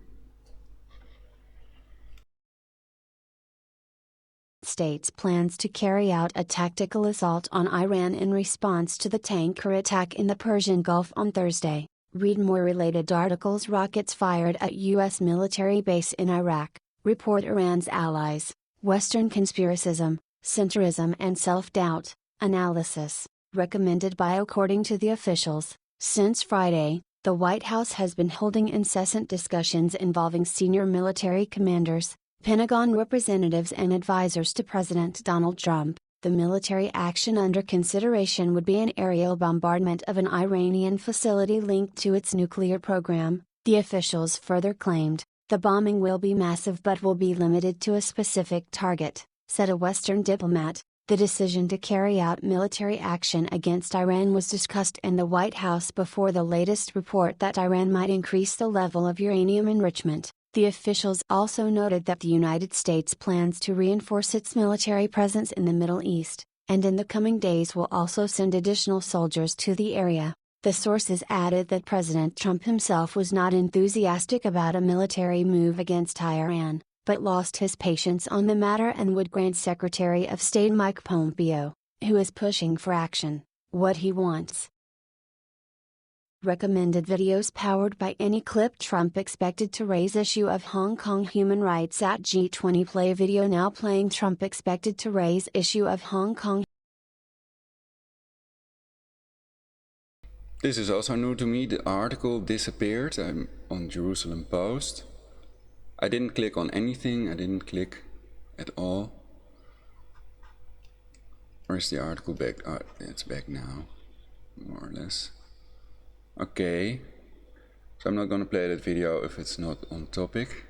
States plans to carry out a tactical assault on Iran in response to the tanker attack in the Persian Gulf on Thursday. Read more related articles. Rockets fired at U.S. military base in Iraq, report Iran's allies. Western conspiracism, centrism and self-doubt, analysis, recommended by. According to the officials, since Friday, the White House has been holding incessant discussions involving senior military commanders, Pentagon representatives and advisors to President Donald Trump. The military action under consideration would be an aerial bombardment of an Iranian facility linked to its nuclear program, the officials further claimed. The bombing will be massive but will be limited to a specific target, said a Western diplomat. The decision to carry out military action against Iran was discussed in the White House before the latest report that Iran might increase the level of uranium enrichment. The officials also noted that the United States plans to reinforce its military presence in the Middle East, and in the coming days will also send additional soldiers to the area. The sources added that President Trump himself was not enthusiastic about a military move against Iran, but lost his patience on the matter and would grant Secretary of State Mike Pompeo, who is pushing for action, what he wants. Recommended videos powered by any clip. Trump expected to raise issue of Hong Kong human rights at G20. Play video now playing. Trump expected to raise issue of Hong Kong. This is also new to me. The article disappeared. I'm on Jerusalem Post. I didn't click on anything. I didn't click at all. Where's the article back? Oh, it's back now, more or less. Okay, so I'm not going to play that video if it's not on topic.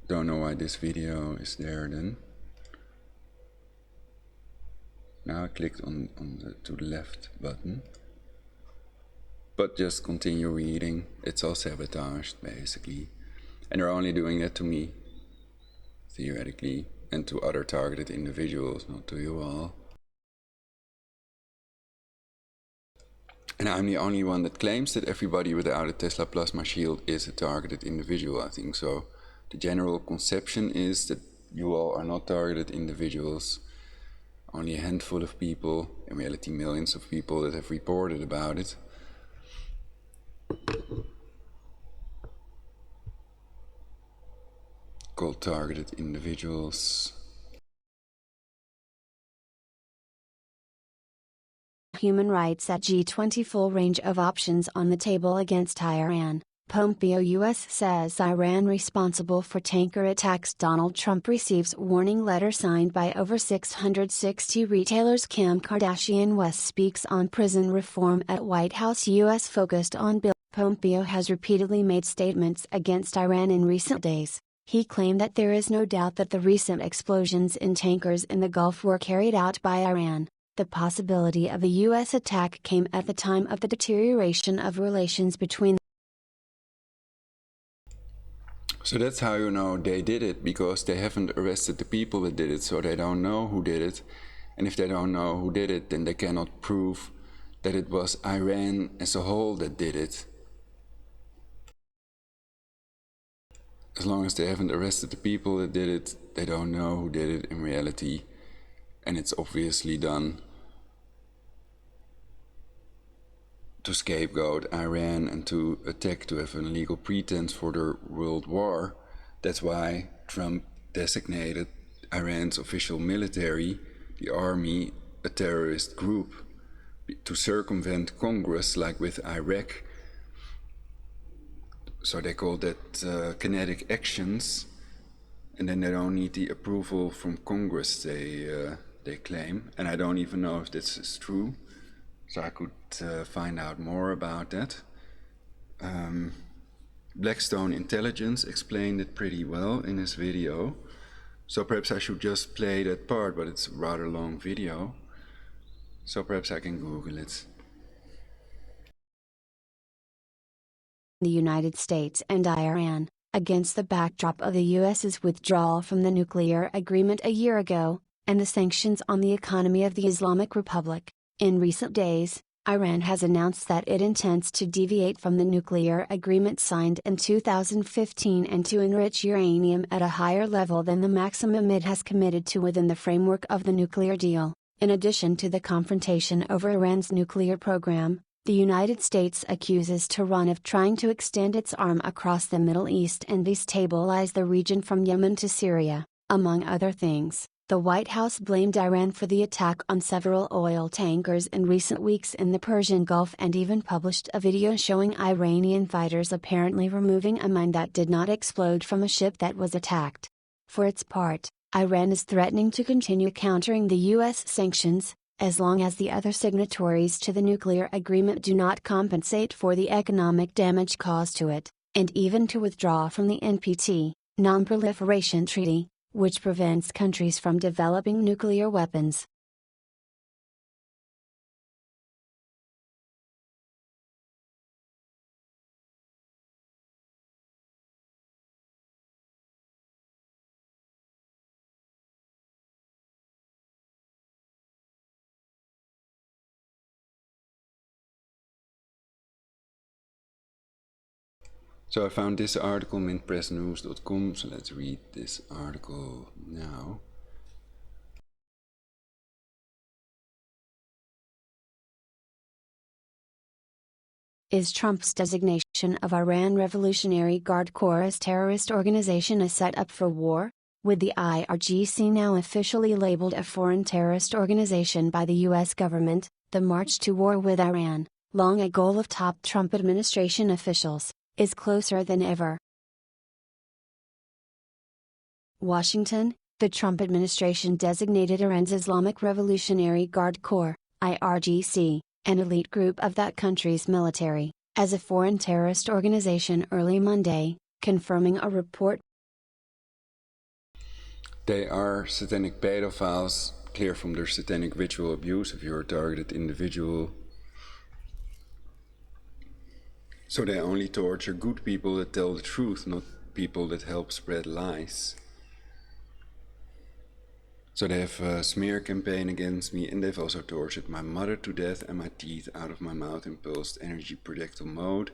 Don't know why this video is there then. Now I clicked on the to the left button. But just continue reading. It's all sabotaged basically. And they're only doing that to me, theoretically, and to other targeted individuals, not to you all. And I'm the only one that claims that everybody without a Tesla plasma shield is a targeted individual, I think. So the general conception is that you all are not targeted individuals. Only a handful of people, in reality millions of people, that have reported about it. Called targeted individuals. Human rights at G20 full range of options on the table against Iran. Pompeo U.S. says Iran responsible for tanker attacks. Donald Trump receives warning letter signed by over 660 retailers. Kim Kardashian West speaks on prison reform at White House. U.S. focused on bill. Pompeo has repeatedly made statements against Iran in recent days. He claimed that there is no doubt that the recent explosions in tankers in the Gulf were carried out by Iran. The possibility of a U.S. attack came at the time of the deterioration of relations between. So that's how you know they did it, because they haven't arrested the people that did it, so they don't know who did it. And if they don't know who did it, then they cannot prove that it was Iran as a whole that did it. As long as they haven't arrested the people that did it, they don't know who did it in reality. And it's obviously done to scapegoat Iran and to attack, to have an legal pretense for their world war. That's why Trump designated Iran's official military, the army, a terrorist group, to circumvent Congress, like with Iraq. So they call that kinetic actions, and then they don't need the approval from Congress, they claim. And I don't even know if this is true, so I could find out more about that. Blackstone Intelligence explained it pretty well in his video, so perhaps I should just play that part, but it's a rather long video, so perhaps I can Google it. The United States and Iran, against the backdrop of the U.S.'s withdrawal from the nuclear agreement a year ago, and the sanctions on the economy of the Islamic Republic. In recent days, Iran has announced that it intends to deviate from the nuclear agreement signed in 2015 and to enrich uranium at a higher level than the maximum it has committed to within the framework of the nuclear deal. In addition to the confrontation over Iran's nuclear program, the United States accuses Tehran of trying to extend its arm across the Middle East and destabilize the region from Yemen to Syria, among other things. The White House blamed Iran for the attack on several oil tankers in recent weeks in the Persian Gulf and even published a video showing Iranian fighters apparently removing a mine that did not explode from a ship that was attacked. For its part, Iran is threatening to continue countering the U.S. sanctions, as long as the other signatories to the nuclear agreement do not compensate for the economic damage caused to it, and even to withdraw from the NPT, Non-Proliferation Treaty, which prevents countries from developing nuclear weapons. So I found this article, mintpressnews.com, so let's read this article now. Is Trump's designation of Iran Revolutionary Guard Corps as terrorist organization a setup for war? With the IRGC now officially labeled a foreign terrorist organization by the U.S. government, the march to war with Iran, long a goal of top Trump administration officials, is closer than ever. Washington, the Trump administration designated Iran's Islamic Revolutionary Guard Corps, IRGC, an elite group of that country's military, as a foreign terrorist organization early Monday, confirming a report They are satanic pedophiles, clear from their satanic ritual abuse of your targeted individual. So they only torture good people that tell the truth, not people that help spread lies. So they have a smear campaign against me, and they've also tortured my mother to death and my teeth out of my mouth in pulsed energy projectile mode.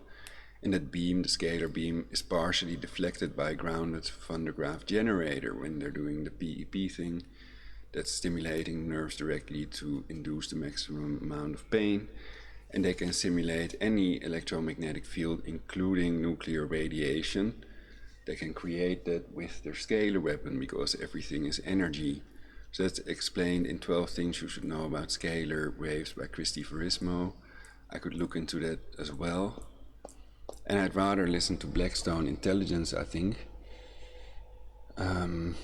And that beam, the scalar beam, is partially deflected by a grounded Van der Graaf generator when they're doing the PEP thing. That's stimulating nerves directly to induce the maximum amount of pain. And they can simulate any electromagnetic field, including nuclear radiation. They can create that with their scalar weapon, because everything is energy. So that's explained in 12 Things You Should Know About Scalar Waves by Christy Verismo. I could look into that as well. And I'd rather listen to Blackstone Intelligence, I think. But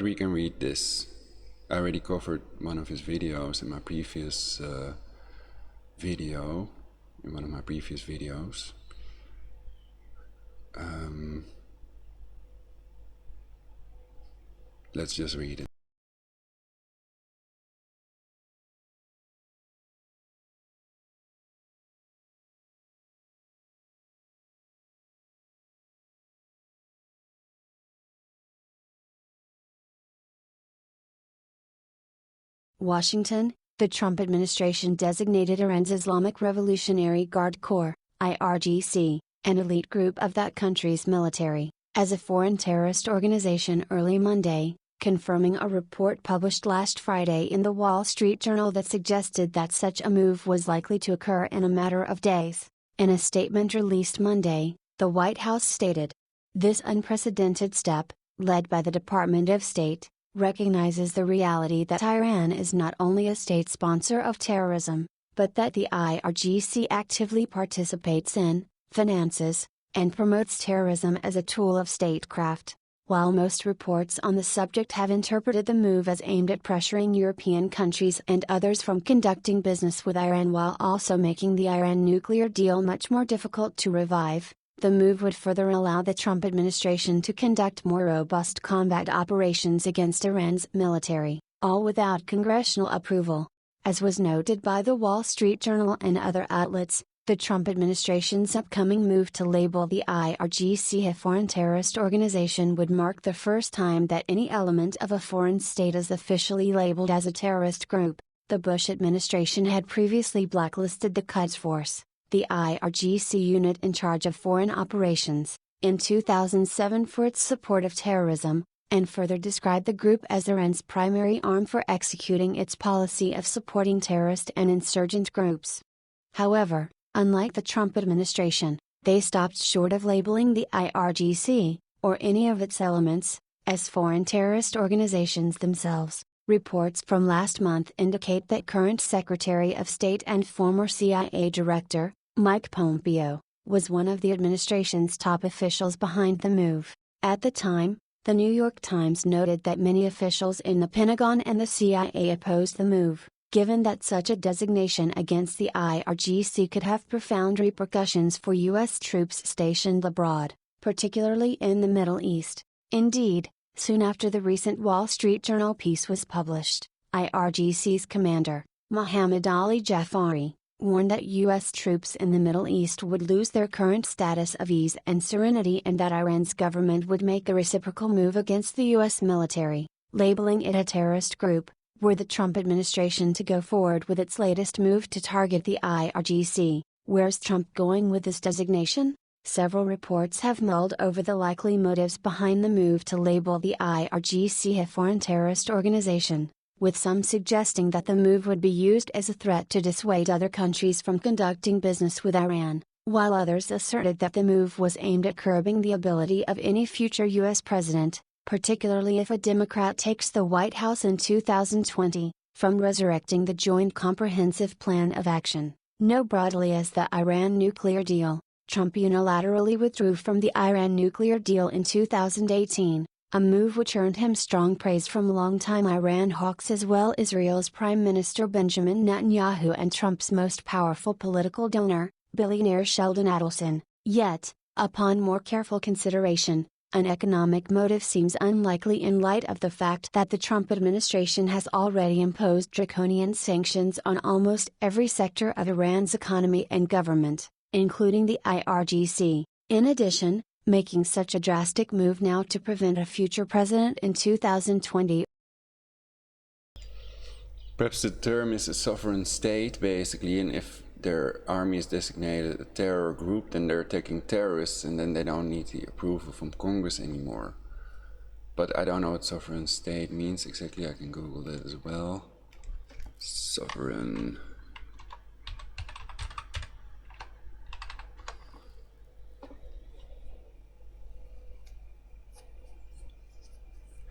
we can read this. I already covered one of his videos in my previous video, in one of my previous videos. Let's just read it. Washington, the Trump administration designated Iran's Islamic Revolutionary Guard Corps, IRGC, an elite group of that country's military, as a foreign terrorist organization early Monday, confirming a report published last Friday in the Wall Street Journal that suggested that such a move was likely to occur in a matter of days. In a statement released Monday, the White House stated, "This unprecedented step, led by the Department of State, recognizes the reality that Iran is not only a state sponsor of terrorism, but that the IRGC actively participates in, finances, and promotes terrorism as a tool of statecraft." While most reports on the subject have interpreted the move as aimed at pressuring European countries and others from conducting business with Iran while also making the Iran nuclear deal much more difficult to revive, the move would further allow the Trump administration to conduct more robust combat operations against Iran's military, all without congressional approval. As was noted by the Wall Street Journal and other outlets, the Trump administration's upcoming move to label the IRGC a foreign terrorist organization would mark the first time that any element of a foreign state is officially labeled as a terrorist group. The Bush administration had previously blacklisted the Quds Force, the IRGC unit in charge of foreign operations, in 2007 for its support of terrorism, and further described the group as Iran's primary arm for executing its policy of supporting terrorist and insurgent groups. However, unlike the Trump administration, they stopped short of labeling the IRGC, or any of its elements, as foreign terrorist organizations themselves. Reports from last month indicate that current Secretary of State and former CIA Director, Mike Pompeo, was one of the administration's top officials behind the move. At the time, the New York Times noted that many officials in the Pentagon and the CIA opposed the move, given that such a designation against the IRGC could have profound repercussions for U.S. troops stationed abroad, particularly in the Middle East. Indeed, soon after the recent Wall Street Journal piece was published, IRGC's commander, Mohammad Ali Jafari, warned that U.S. troops in the Middle East would lose their current status of ease and serenity and that Iran's government would make a reciprocal move against the U.S. military, labeling it a terrorist group. Were the Trump administration to go forward with its latest move to target the IRGC, where's Trump going with this designation? Several reports have mulled over the likely motives behind the move to label the IRGC a foreign terrorist organization, with some suggesting that the move would be used as a threat to dissuade other countries from conducting business with Iran, while others asserted that the move was aimed at curbing the ability of any future U.S. president, particularly if a Democrat takes the White House in 2020, from resurrecting the Joint Comprehensive Plan of Action. Known broadly as the Iran nuclear deal, Trump unilaterally withdrew from the Iran nuclear deal in 2018, a move which earned him strong praise from longtime Iran hawks as well as Israel's Prime Minister Benjamin Netanyahu and Trump's most powerful political donor, billionaire Sheldon Adelson. Yet, upon more careful consideration, An economic motive seems unlikely in light of the fact that the Trump administration has already imposed draconian sanctions on almost every sector of Iran's economy and government, including the IRGC. In addition, making such a drastic move now to prevent a future president in 2020. Perhaps the term is a sovereign state, basically, and if their army is designated a terror group, then they're attacking terrorists, and then they don't need the approval from Congress anymore. But I don't know what sovereign state means exactly. I can Google that as well. Sovereign.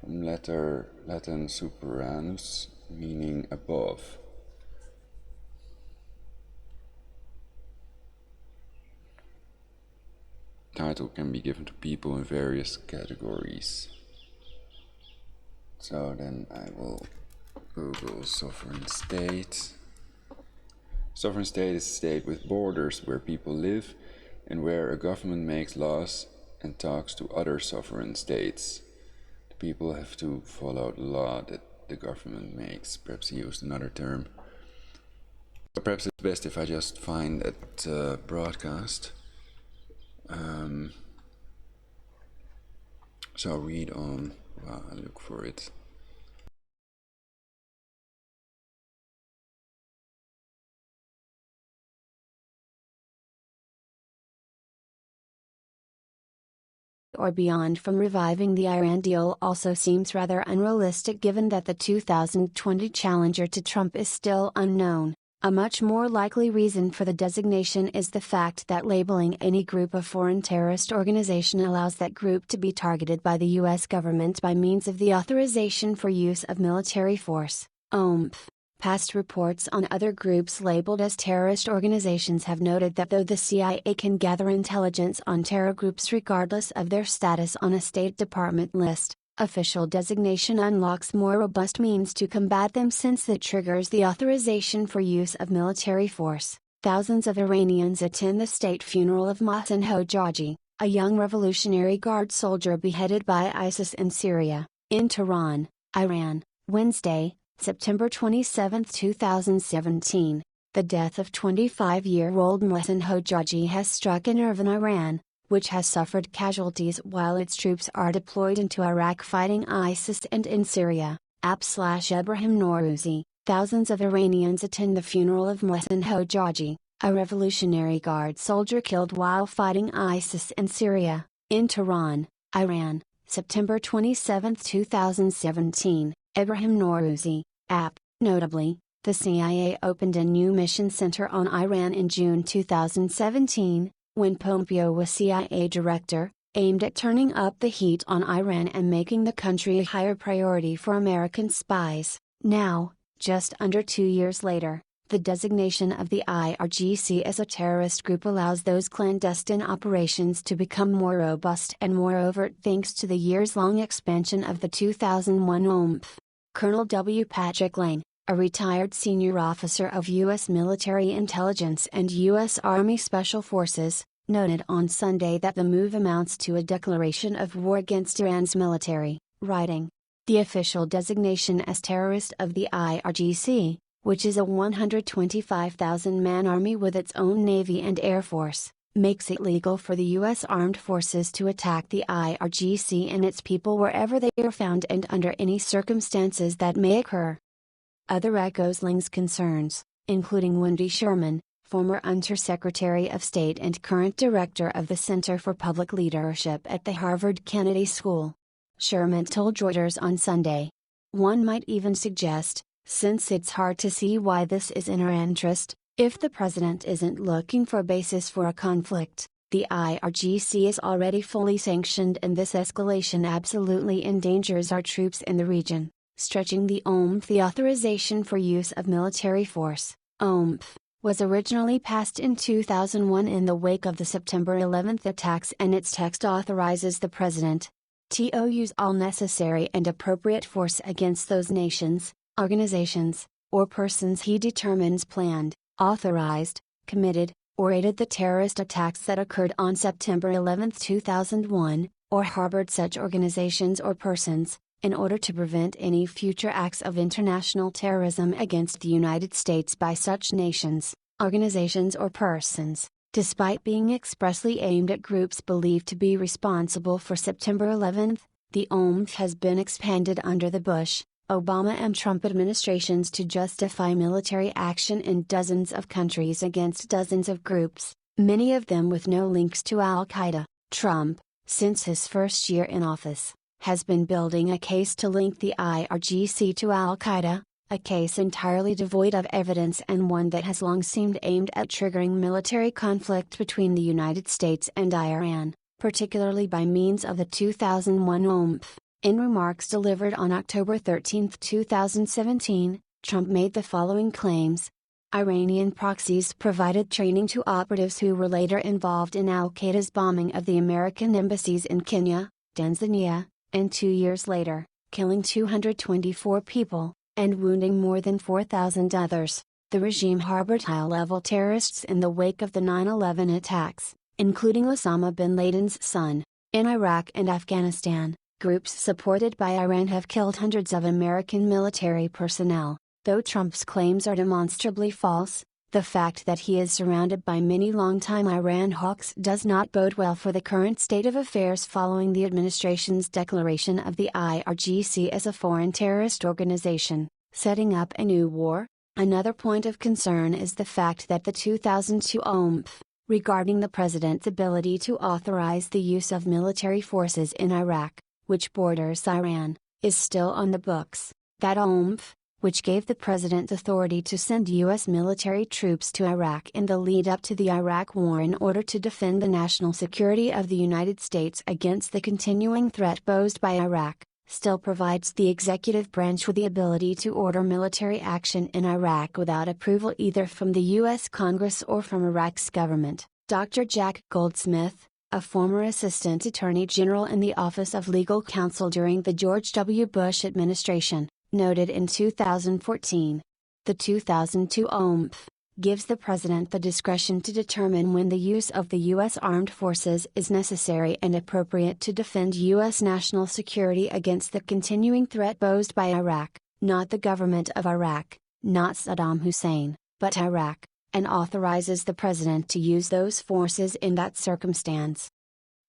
From Latin superanus, meaning above. Title can be given to people in various categories. So then I will Google sovereign state. Sovereign state is a state with borders where people live and where a government makes laws and talks to other sovereign states. The people have to follow the law that the government makes. Perhaps he used another term. But perhaps it's best if I just find that broadcast. So read on while I look for it. Or beyond from reviving the Iran deal also seems rather unrealistic given that the 2020 challenger to Trump is still unknown. A much more likely reason for the designation is the fact that labeling any group a foreign terrorist organization allows that group to be targeted by the U.S. government by means of the Authorization for Use of Military Force, OMF. Past reports on other groups labeled as terrorist organizations have noted that though the CIA can gather intelligence on terror groups regardless of their status on a State Department list, official designation unlocks more robust means to combat them since it triggers the Authorization for Use of Military Force. Thousands of Iranians attend the state funeral of Mohsen Hojaji, a young Revolutionary Guard soldier beheaded by ISIS in Syria, in Tehran, Iran, Wednesday, September 27, 2017. The death of 25-year-old Mohsen Hojaji has struck a nerve in Iran, which has suffered casualties while its troops are deployed into Iraq fighting ISIS and in Syria. Ibrahim Norouzi. Thousands of Iranians attend the funeral of Mohsen Hojaji, a Revolutionary Guard soldier killed while fighting ISIS in Syria, in Tehran, Iran, September 27, 2017. Ibrahim Norouzi. Notably, the CIA opened a new mission center on Iran in June 2017, when Pompeo was CIA director, aimed at turning up the heat on Iran and making the country a higher priority for American spies. Now, just under 2 years later, the designation of the IRGC as a terrorist group allows those clandestine operations to become more robust and more overt thanks to the years-long expansion of the 2001 OMF. Colonel W. Patrick Lane, a retired senior officer of U.S. military intelligence and U.S. Army Special Forces, noted on Sunday that the move amounts to a declaration of war against Iran's military, writing, "The official designation as terrorist of the IRGC, which is a 125,000-man army with its own Navy and Air Force, makes it legal for the U.S. Armed Forces to attack the IRGC and its people wherever they are found and under any circumstances that may occur." Other echoes Lane's concerns, including Wendy Sherman, former Undersecretary of State and current director of the Center for Public Leadership at the Harvard Kennedy School. Sherman told Reuters on Sunday. One might even suggest, since it's hard to see why this is in our interest, if the president isn't looking for a basis for a conflict, the IRGC is already fully sanctioned and this escalation absolutely endangers our troops in the region. Stretching the OMF. The Authorization for Use of Military Force, OMF, was originally passed in 2001 in the wake of the September 11 attacks, and its text authorizes the president to use all necessary and appropriate force against those nations, organizations, or persons he determines planned, authorized, committed, or aided the terrorist attacks that occurred on September 11, 2001, or harbored such organizations or persons, in order to prevent any future acts of international terrorism against the United States by such nations, organizations or persons, despite being expressly aimed at groups believed to be responsible for September 11. The OMNIVORES has been expanded under the Bush, Obama and Trump administrations to justify military action in dozens of countries against dozens of groups, many of them with no links to Al-Qaeda. Trump, since his first year in office, has been building a case to link the IRGC to Al-Qaeda, a case entirely devoid of evidence and one that has long seemed aimed at triggering military conflict between the United States and Iran, particularly by means of the 2001 OMNIVORES. In remarks delivered on October 13, 2017, Trump made the following claims. Iranian proxies provided training to operatives who were later involved in Al-Qaeda's bombing of the American embassies in Kenya, Tanzania, and 2 years later, killing 224 people, and wounding more than 4,000 others. The regime harbored high-level terrorists in the wake of the 9/11 attacks, including Osama bin Laden's son. In Iraq and Afghanistan, groups supported by Iran have killed hundreds of American military personnel. Though Trump's claims are demonstrably false, the fact that he is surrounded by many longtime Iran hawks does not bode well for the current state of affairs following the administration's declaration of the IRGC as a foreign terrorist organization, setting up a new war. Another point of concern is the fact that the 2002 OMNIVORES, regarding the president's ability to authorize the use of military forces in Iraq, which borders Iran, is still on the books. That OMNIVORES, which gave the president authority to send U.S. military troops to Iraq in the lead-up to the Iraq War in order to defend the national security of the United States against the continuing threat posed by Iraq, still provides the executive branch with the ability to order military action in Iraq without approval either from the U.S. Congress or from Iraq's government. Dr. Jack Goldsmith, a former Assistant Attorney General in the Office of Legal Counsel during the George W. Bush administration, noted in 2014. The 2002 OMNIVORES gives the President the discretion to determine when the use of the U.S. armed forces is necessary and appropriate to defend U.S. national security against the continuing threat posed by Iraq, not the government of Iraq, not Saddam Hussein, but Iraq, and authorizes the President to use those forces in that circumstance.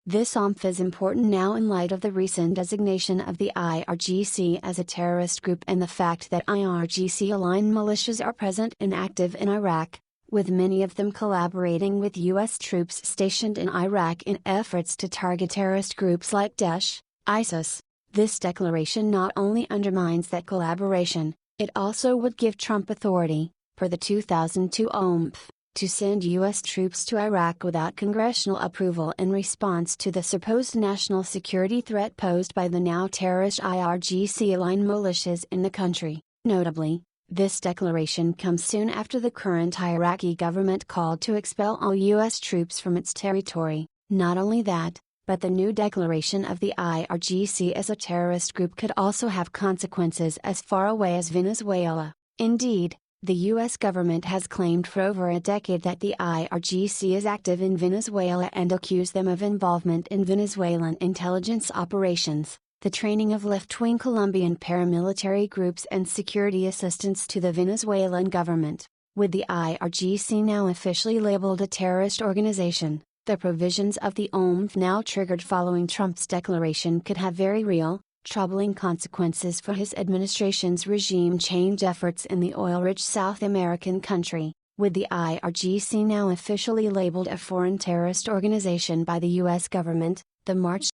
This OMNIVORES is important now in light of the recent designation of the IRGC as a terrorist group and the fact that IRGC-aligned militias are present and active in Iraq, with many of them collaborating with U.S. troops stationed in Iraq in efforts to target terrorist groups like Daesh, ISIS. This declaration not only undermines that collaboration, it also would give Trump authority, per the 2002 OMNIVORES, to send U.S. troops to Iraq without congressional approval in response to the supposed national security threat posed by the now terrorist IRGC-aligned militias in the country. Notably, this declaration comes soon after the current Iraqi government called to expel all U.S. troops from its territory. Not only that, but the new declaration of the IRGC as a terrorist group could also have consequences as far away as Venezuela. Indeed, the U.S. government has claimed for over a decade that the IRGC is active in Venezuela and accused them of involvement in Venezuelan intelligence operations, the training of left-wing Colombian paramilitary groups and security assistance to the Venezuelan government. With the IRGC now officially labeled a terrorist organization, the provisions of the OMNIVORES now triggered following Trump's declaration could have very real, troubling consequences for his administration's regime change efforts in the oil-rich South American country. With the IRGC now officially labeled a foreign terrorist organization by the U.S. government, the march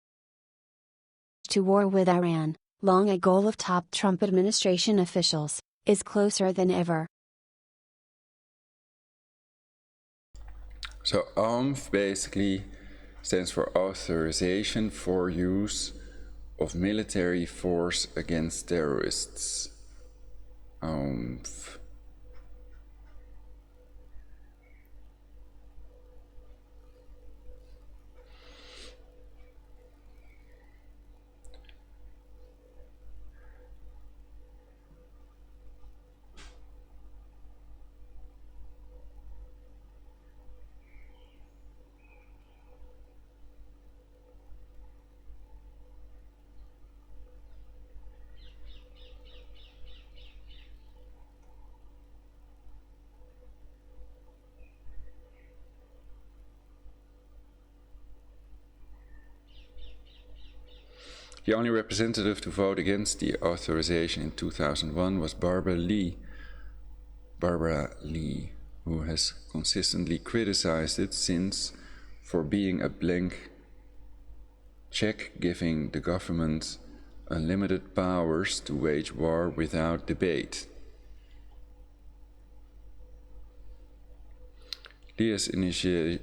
to war with Iran, long a goal of top Trump administration officials, is closer than ever. So OMNIVORES basically stands for Authorization for Use of Military Force Against Terrorists. OMNIVORES. The only representative to vote against the authorization in 2001 was Barbara Lee, who has consistently criticized it since for being a blank check giving the government unlimited powers to wage war without debate. Lee has initiated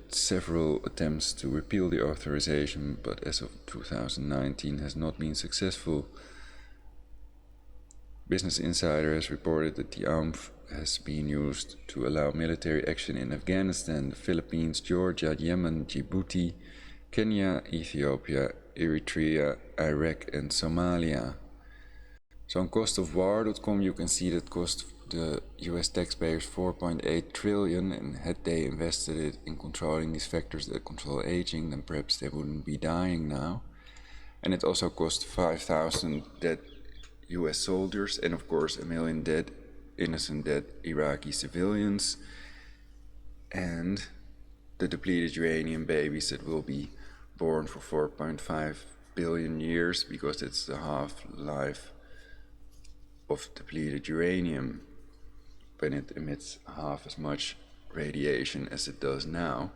several attempts to repeal the authorization, but as of 2019 has not been successful. Business Insider has reported that the OMF has been used to allow military action in Afghanistan, the Philippines, Georgia, Yemen, Djibouti, Kenya, Ethiopia, Eritrea, Iraq and Somalia. So on costofwar.com you can see that cost the US taxpayers 4.8 trillion, and had they invested it in controlling these factors that control aging, then perhaps they wouldn't be dying now. And it also cost 5,000 dead US soldiers and of course a million innocent dead Iraqi civilians, and the depleted uranium babies that will be born for 4.5 billion years, because it's the half-life of depleted uranium when it emits half as much radiation as it does now,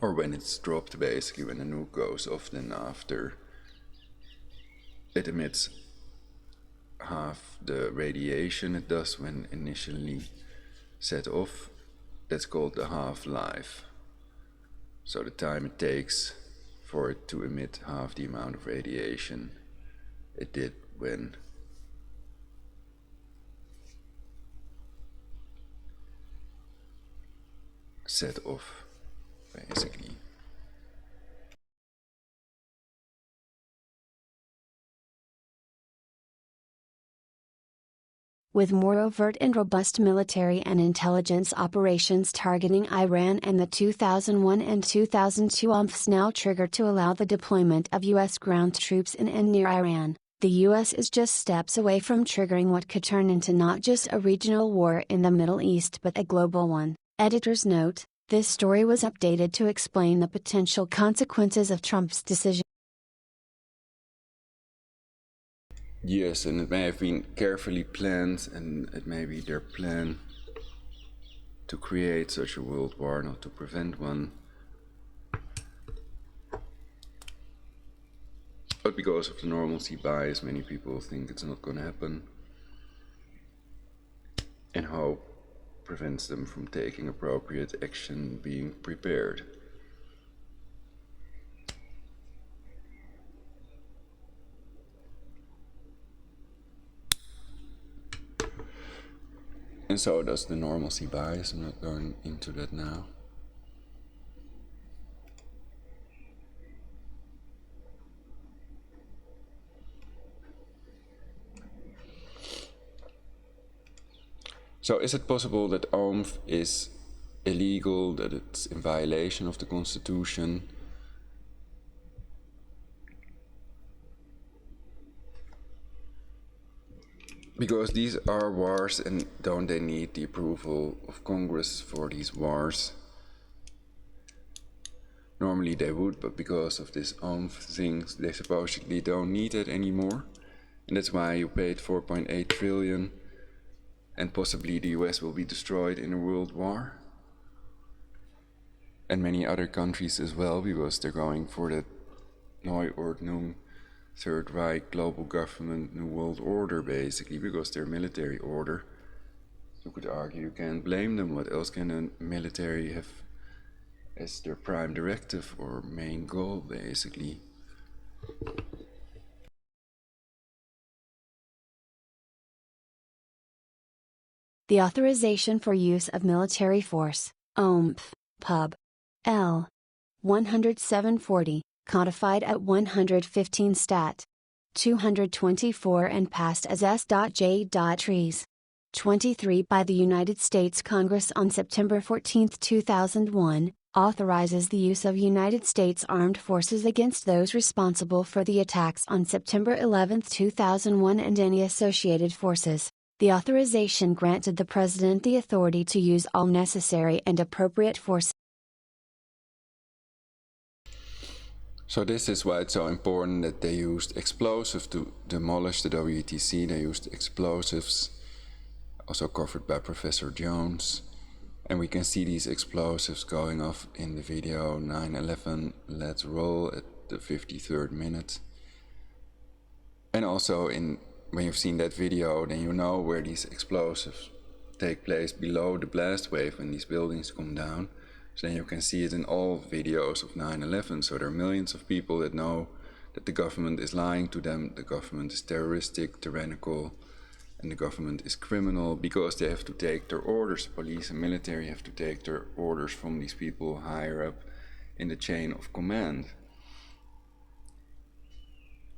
or when it's dropped, basically when a nuke goes off, then after it emits half the radiation it does when initially set off. That's called the half-life. So the time it takes for it to emit half the amount of radiation it did when set off, basically. With more overt and robust military and intelligence operations targeting Iran and the 2001 and 2002 OMFs now triggered to allow the deployment of U.S. ground troops in and near Iran, the U.S. is just steps away from triggering what could turn into not just a regional war in the Middle East but a global one. Editor's note: this story was updated to explain the potential consequences of Trump's decision. Yes, and it may have been carefully planned, and it may be their plan to create such a world war, not to prevent one. But because of the normalcy bias, many people think it's not going to happen, and hope prevents them from taking appropriate action, being prepared. And so does the normalcy bias. I'm not going into that now. So is it possible that OMF is illegal, that it's in violation of the Constitution? Because these are wars, and don't they need the approval of Congress for these wars? Normally they would, but because of this OMF thing, they supposedly don't need it anymore. And that's why you paid 4.8 trillion, and possibly the US will be destroyed in a world war. And many other countries as well, because they're going for that Neue Ordnung, Third Reich, global government, New World Order, basically, because they're military order. You could argue you can't blame them. What else can a military have as their prime directive or main goal, basically? The Authorization for Use of Military Force, OMF, Pub. L. 10740. Codified at 115 Stat. 224 and passed as S.J.Trs. 23 by the United States Congress on September 14, 2001, authorizes the use of United States Armed Forces against those responsible for the attacks on September 11, 2001 and any associated forces. The authorization granted the President the authority to use all necessary and appropriate force. So this is why it's so important that they used explosives to demolish the WTC. They used explosives, also covered by Professor Jones. And we can see these explosives going off in the video 9/11 Let's Roll at the 53rd minute. And also when you've seen that video, then you know where these explosives take place below the blast wave when these buildings come down. So then you can see it in all videos of 9/11. So there are millions of people that know that the government is lying to them, the government is terroristic, tyrannical, and the government is criminal because they have to take their orders. Police and military have to take their orders from these people higher up in the chain of command.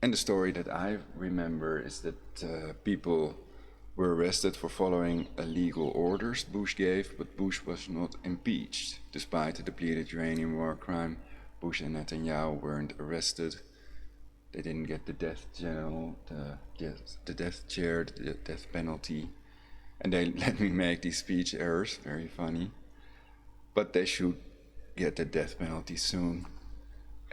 And the story that I remember is that people were arrested for following illegal orders Bush gave, but Bush was not impeached. Despite the depleted uranium war crime, Bush and Netanyahu weren't arrested. They didn't get the death chair, the death penalty. And they let me make these speech errors, very funny. But they should get the death penalty soon.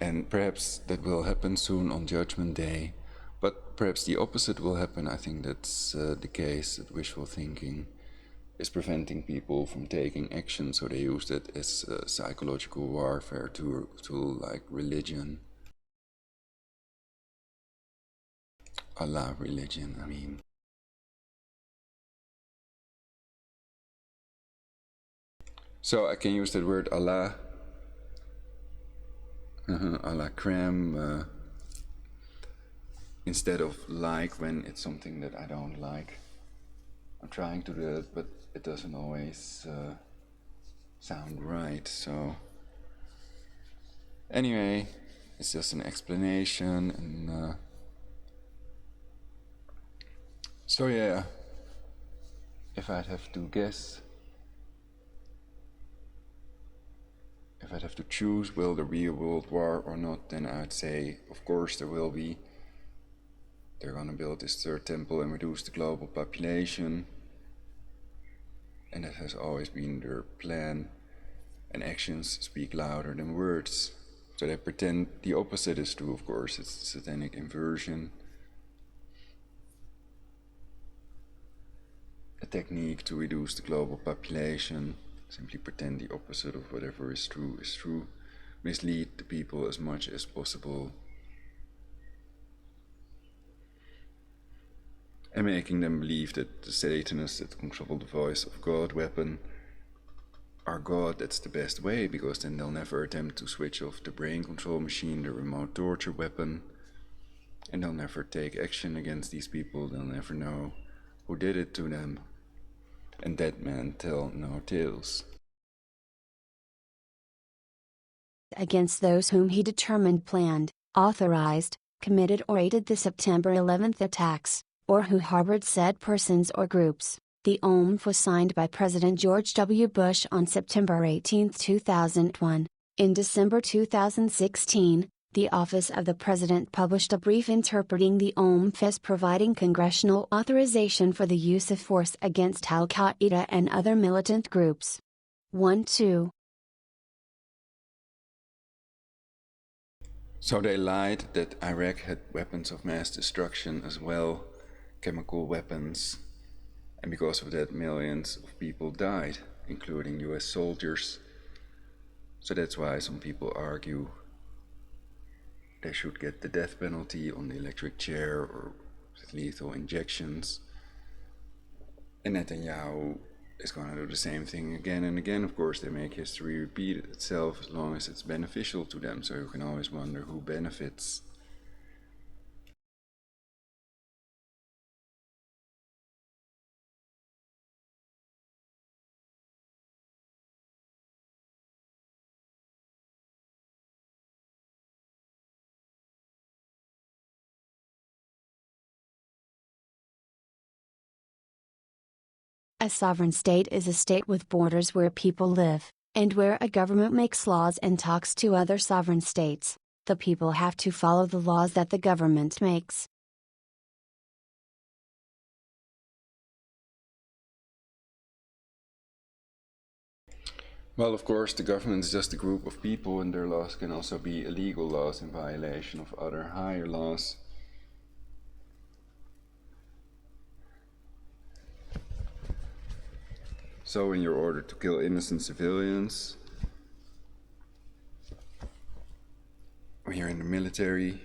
And perhaps that will happen soon on Judgment Day. But perhaps the opposite will happen. I think that's the case, that wishful thinking is preventing people from taking action. So they use that as psychological warfare tool like religion. Allah religion, I mean. So I can use that word Allah. Allah crème. Instead of like when it's something that I don't like. I'm trying to do it, but it doesn't always sound right. So anyway, it's just an explanation, and so yeah, if I'd have to guess, if I'd have to choose, will there be a world war or not, then I'd say, of course there will be. They're gonna build this third temple and reduce the global population. And that has always been their plan. And actions speak louder than words. So they pretend the opposite is true, of course. It's satanic inversion. A technique to reduce the global population. Simply pretend the opposite of whatever is true. Mislead the people as much as possible. And making them believe that the Satanists that control the voice of God weapon are God. That's the best way, because then they'll never attempt to switch off the brain control machine, the remote torture weapon, and they'll never take action against these people. They'll never know who did it to them, and dead men tell no tales. Against those whom he determined planned, authorized, committed or aided the September 11th attacks, or who harbored said persons or groups. The OMNIVORES was signed by President George W. Bush on September 18, 2001. In December 2016, the Office of the President published a brief interpreting the OMNIVORES, providing congressional authorization for the use of force against Al-Qaeda and other militant groups. 1-2. So they lied that Iraq had weapons of mass destruction as well, chemical weapons, and because of that millions of people died, including US soldiers. So that's why some people argue they should get the death penalty on the electric chair or with lethal injections. And Netanyahu is going to do the same thing again and again. Of course, they make history repeat itself as long as it's beneficial to them, so you can always wonder who benefits. A sovereign state is a state with borders where people live, and where a government makes laws and talks to other sovereign states. The people have to follow the laws that the government makes. Well, of course, the government is just a group of people, and their laws can also be illegal laws in violation of other higher laws. So when you're ordered to kill innocent civilians, when you're in the military,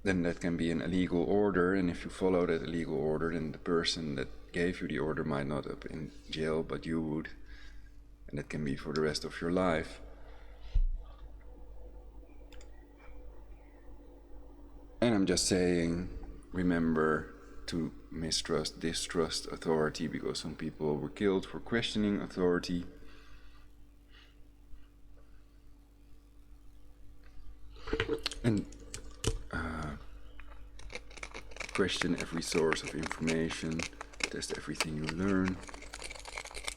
then that can be an illegal order, and if you follow that illegal order, then the person that gave you the order might not end up in jail, but you would, and that can be for the rest of your life. And I'm just saying, remember to distrust authority, because some people were killed for questioning authority. And question every source of information, test everything you learn.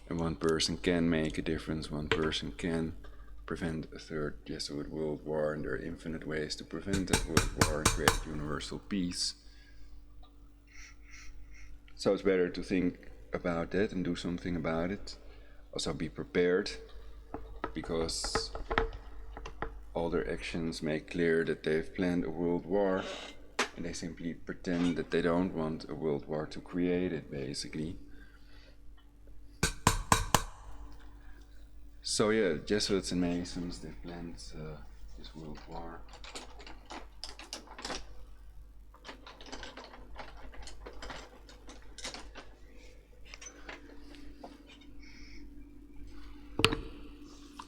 And one person can make a difference, one person can prevent a third Jesuit world war, and there are infinite ways to prevent that world war and create universal peace. So it's better to think about that and do something about it. Also be prepared, because all their actions make clear that they've planned a world war, and they simply pretend that they don't want a world war to create it, basically. So yeah, Jesuits and Masons, they planned this world war.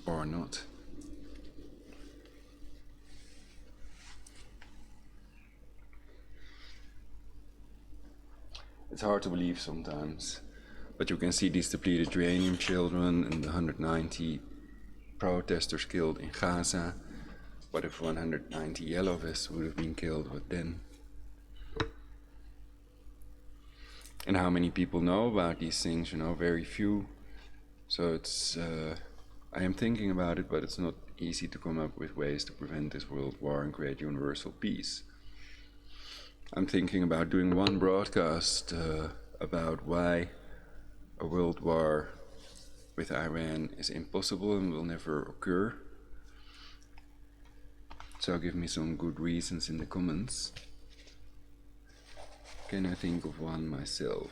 Or not. It's hard to believe sometimes, but you can see these depleted uranium children and the 190 protesters killed in Gaza. What if 190 yellow vests would have been killed? What then? And how many people know about these things? Very few. So it's, I am thinking about it, but it's not easy to come up with ways to prevent this world war and create universal peace. I'm thinking about doing one broadcast about why a world war with Iran is impossible and will never occur. So give me some good reasons in the comments. Can I think of one myself?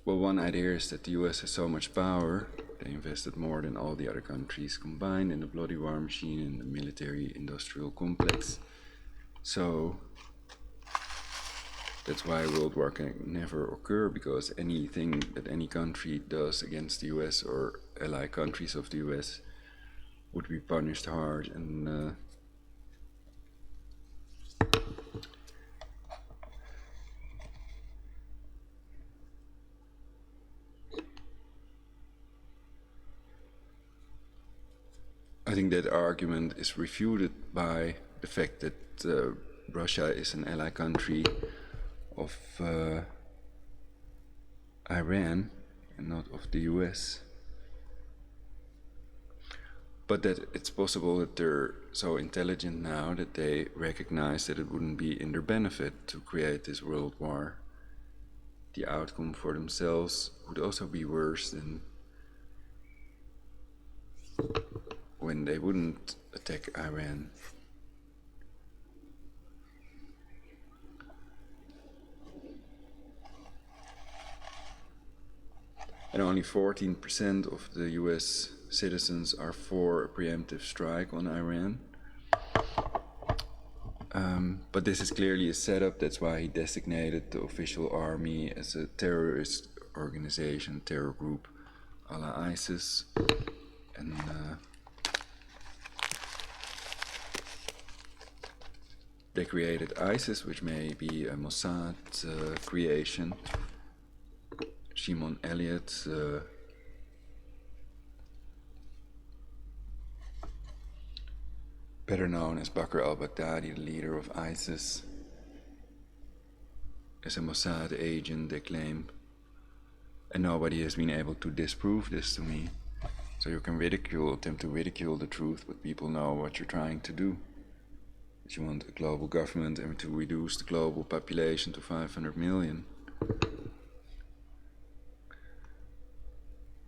Well, one idea is that the US has so much power. They invested more than all the other countries combined in the bloody war machine and the military-industrial complex. So that's why a world war can never occur, because anything that any country does against the US or allied countries of the US would be punished hard. And I think that argument is refuted by the fact that Russia is an ally country of Iran and not of the US. But that it's possible that they're so intelligent now that they recognize that it wouldn't be in their benefit to create this world war. The outcome for themselves would also be worse than when they wouldn't attack Iran. And only 14% of the US citizens are for a preemptive strike on Iran. But this is clearly a setup. That's why he designated the official army as a terrorist organization, terror group, a la ISIS. And they created ISIS, which may be a Mossad creation. Shimon Elliott better known as Bakr al-Baghdadi, the leader of ISIS, is a Mossad agent, they claim. And nobody has been able to disprove this to me. So you can attempt to ridicule the truth, but people know what you're trying to do. that you want a global government and to reduce the global population to 500 million.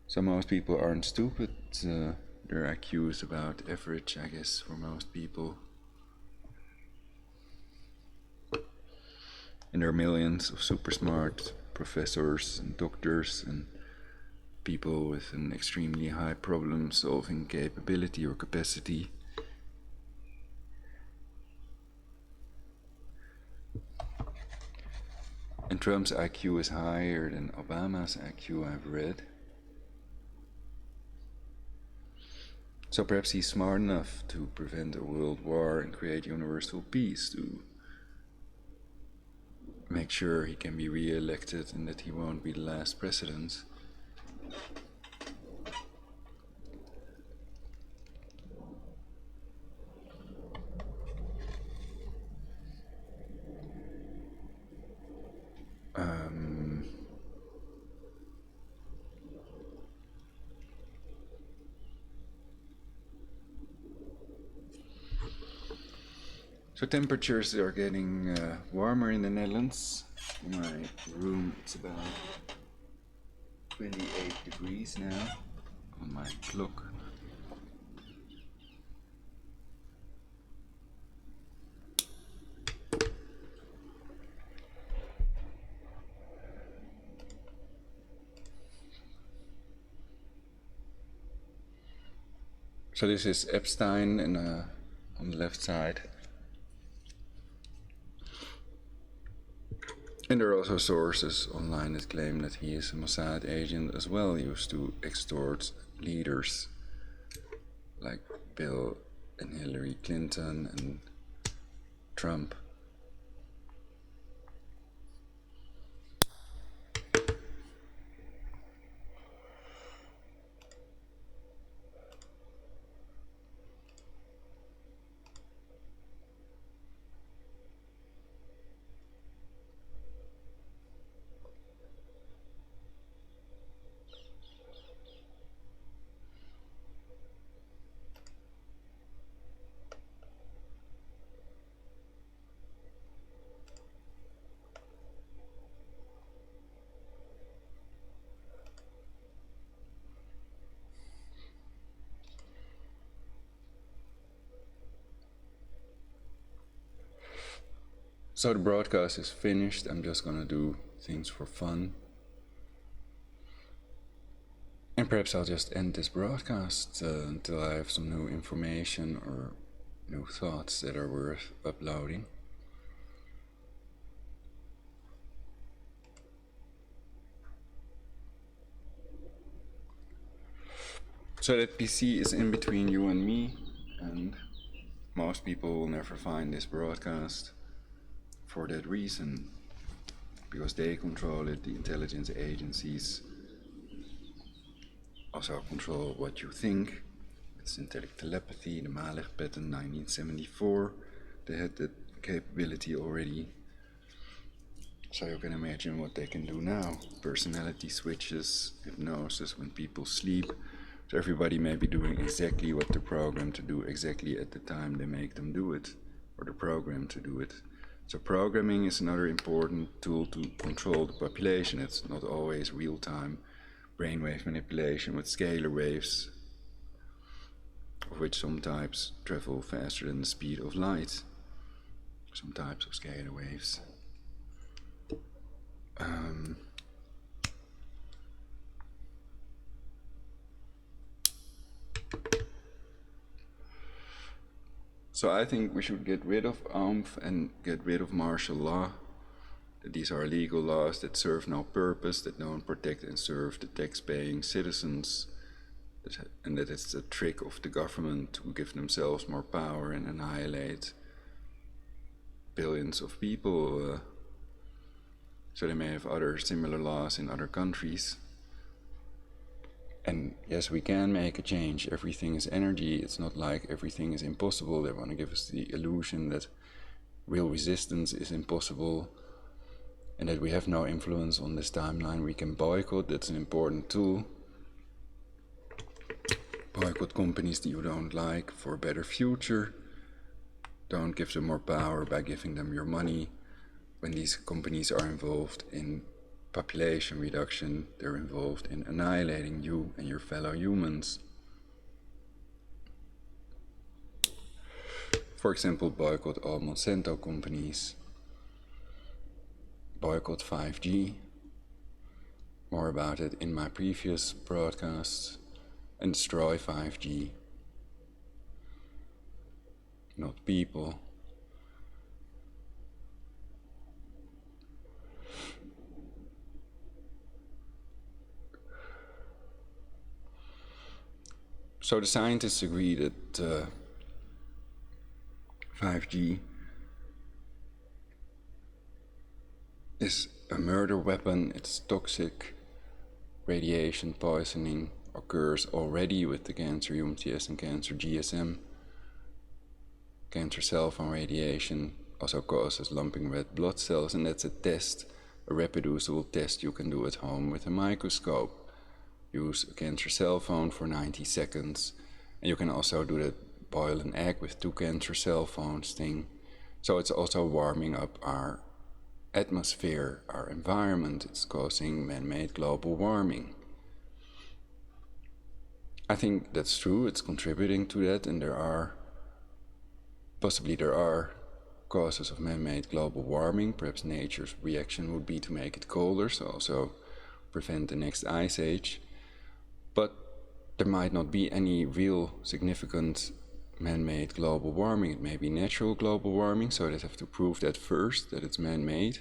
So most people aren't stupid. Their IQ is about average, I guess, for most people. And there are millions of super smart professors and doctors and people with an extremely high problem-solving capability or capacity. And Trump's IQ is higher than Obama's IQ, I've read. So perhaps he's smart enough to prevent a world war and create universal peace, to make sure he can be re-elected and that he won't be the last president. So temperatures are getting warmer in the Netherlands. In my room it's about 28 degrees now on my clock. So this is Epstein and on the left side. And there are also sources online that claim that he is a Mossad agent as well, used to extort leaders like Bill and Hillary Clinton and Trump. So the broadcast is finished. I'm just gonna do things for fun. And perhaps I'll just end this broadcast until I have some new information or new thoughts that are worth uploading. So that PC is in between you and me, and most people will never find this broadcast for that reason, because they control it. The intelligence agencies also control what you think. It's synthetic telepathy, the Malich patent 1974. They had that capability already. So you can imagine what they can do now. Personality switches, hypnosis when people sleep. So everybody may be doing exactly what they're programmed to do exactly at the time they make them do it, or they're programmed to do it. So programming is another important tool to control the population. It's not always real-time brainwave manipulation with scalar waves, of which some types travel faster than the speed of light. Some types of scalar waves. So I think we should get rid of OMF and get rid of martial law. That these are legal laws that serve no purpose, that don't protect and serve the tax-paying citizens, and that it's a trick of the government to give themselves more power and annihilate billions of people. So they may have other similar laws in other countries. And yes, we can make a change. Everything is energy. It's not like everything is impossible. They want to give us the illusion that real resistance is impossible and that we have no influence on this timeline. We can boycott. That's an important tool. Boycott companies that you don't like for a better future. don't give them more power by giving them your money. When these companies are involved in population reduction, they're involved in annihilating you and your fellow humans. For example, boycott all Monsanto companies, boycott 5G, more about it in my previous broadcasts, and destroy 5G, not people. So the scientists agree that 5G is a murder weapon, it's toxic. Radiation poisoning occurs already with the cancer UMTS and cancer GSM. Cancer cell phone radiation also causes lumping red blood cells, and that's a test, a reproducible test you can do at home with a microscope. Use a cancer cell phone for 90 seconds, and you can also do that boil an egg with 2 cancer cell phones thing. So it's also warming up our atmosphere, our environment. It's causing man-made global warming. I think that's true, it's contributing to that, and there are causes of man-made global warming. Perhaps nature's reaction would be to make it colder, so also prevent the next ice age. But there might not be any real significant man-made global warming. It may be natural global warming, so they'd have to prove that first, that it's man-made.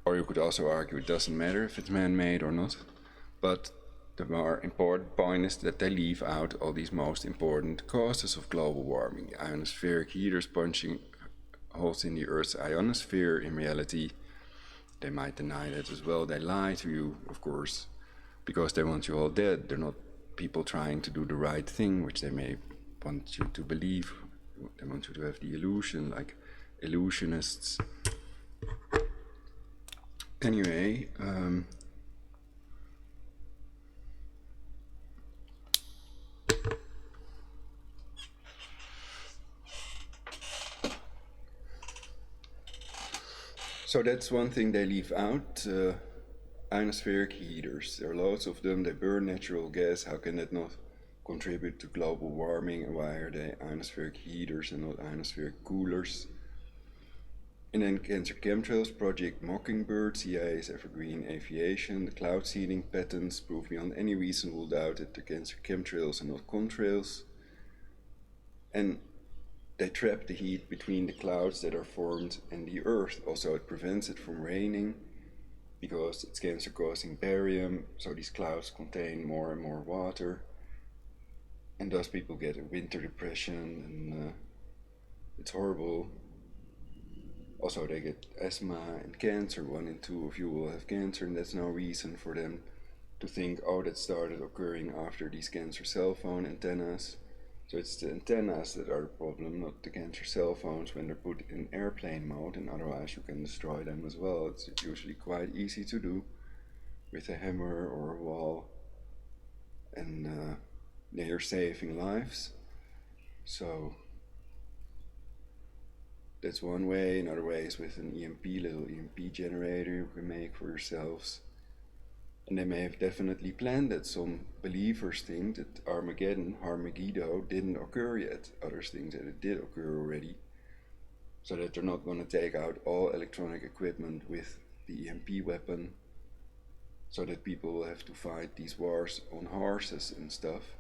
Or you could also argue it doesn't matter if it's man-made or not. But the more important point is that they leave out all these most important causes of global warming. The ionospheric heaters punching holes in the Earth's ionosphere. In reality, they might deny that as well. They lie to you, of course, because they want you all dead. They're not people trying to do the right thing, which they may want you to believe. They want you to have the illusion, like illusionists. Anyway, so that's one thing they leave out. Ionospheric heaters. There are loads of them. They burn natural gas. How can that not contribute to global warming? And why are they ionospheric heaters and not ionospheric coolers? And then cancer chemtrails, Project Mockingbird, CIA's evergreen aviation, the cloud seeding patents prove beyond any reasonable doubt that they're cancer chemtrails and not contrails. And they trap the heat between the clouds that are formed and the Earth. Also, it prevents it from raining, because it's cancer-causing barium, so these clouds contain more and more water, and thus people get a winter depression, and it's horrible. Also, they get asthma and cancer. 1 in 2 of you will have cancer, and that's no reason for them to think, oh, that started occurring after these cancer cell phone antennas. So it's the antennas that are the problem, not the cancer cell phones when they're put in airplane mode, and otherwise you can destroy them as well. It's usually quite easy to do with a hammer or a wall, and they are saving lives. So that's one way. Another way is with an little EMP generator you can make for yourselves. And they may have definitely planned that. Some believers think that Armageddon didn't occur yet. Others think that it did occur already. So that they're not going to take out all electronic equipment with the EMP weapon. So that people will have to fight these wars on horses and stuff.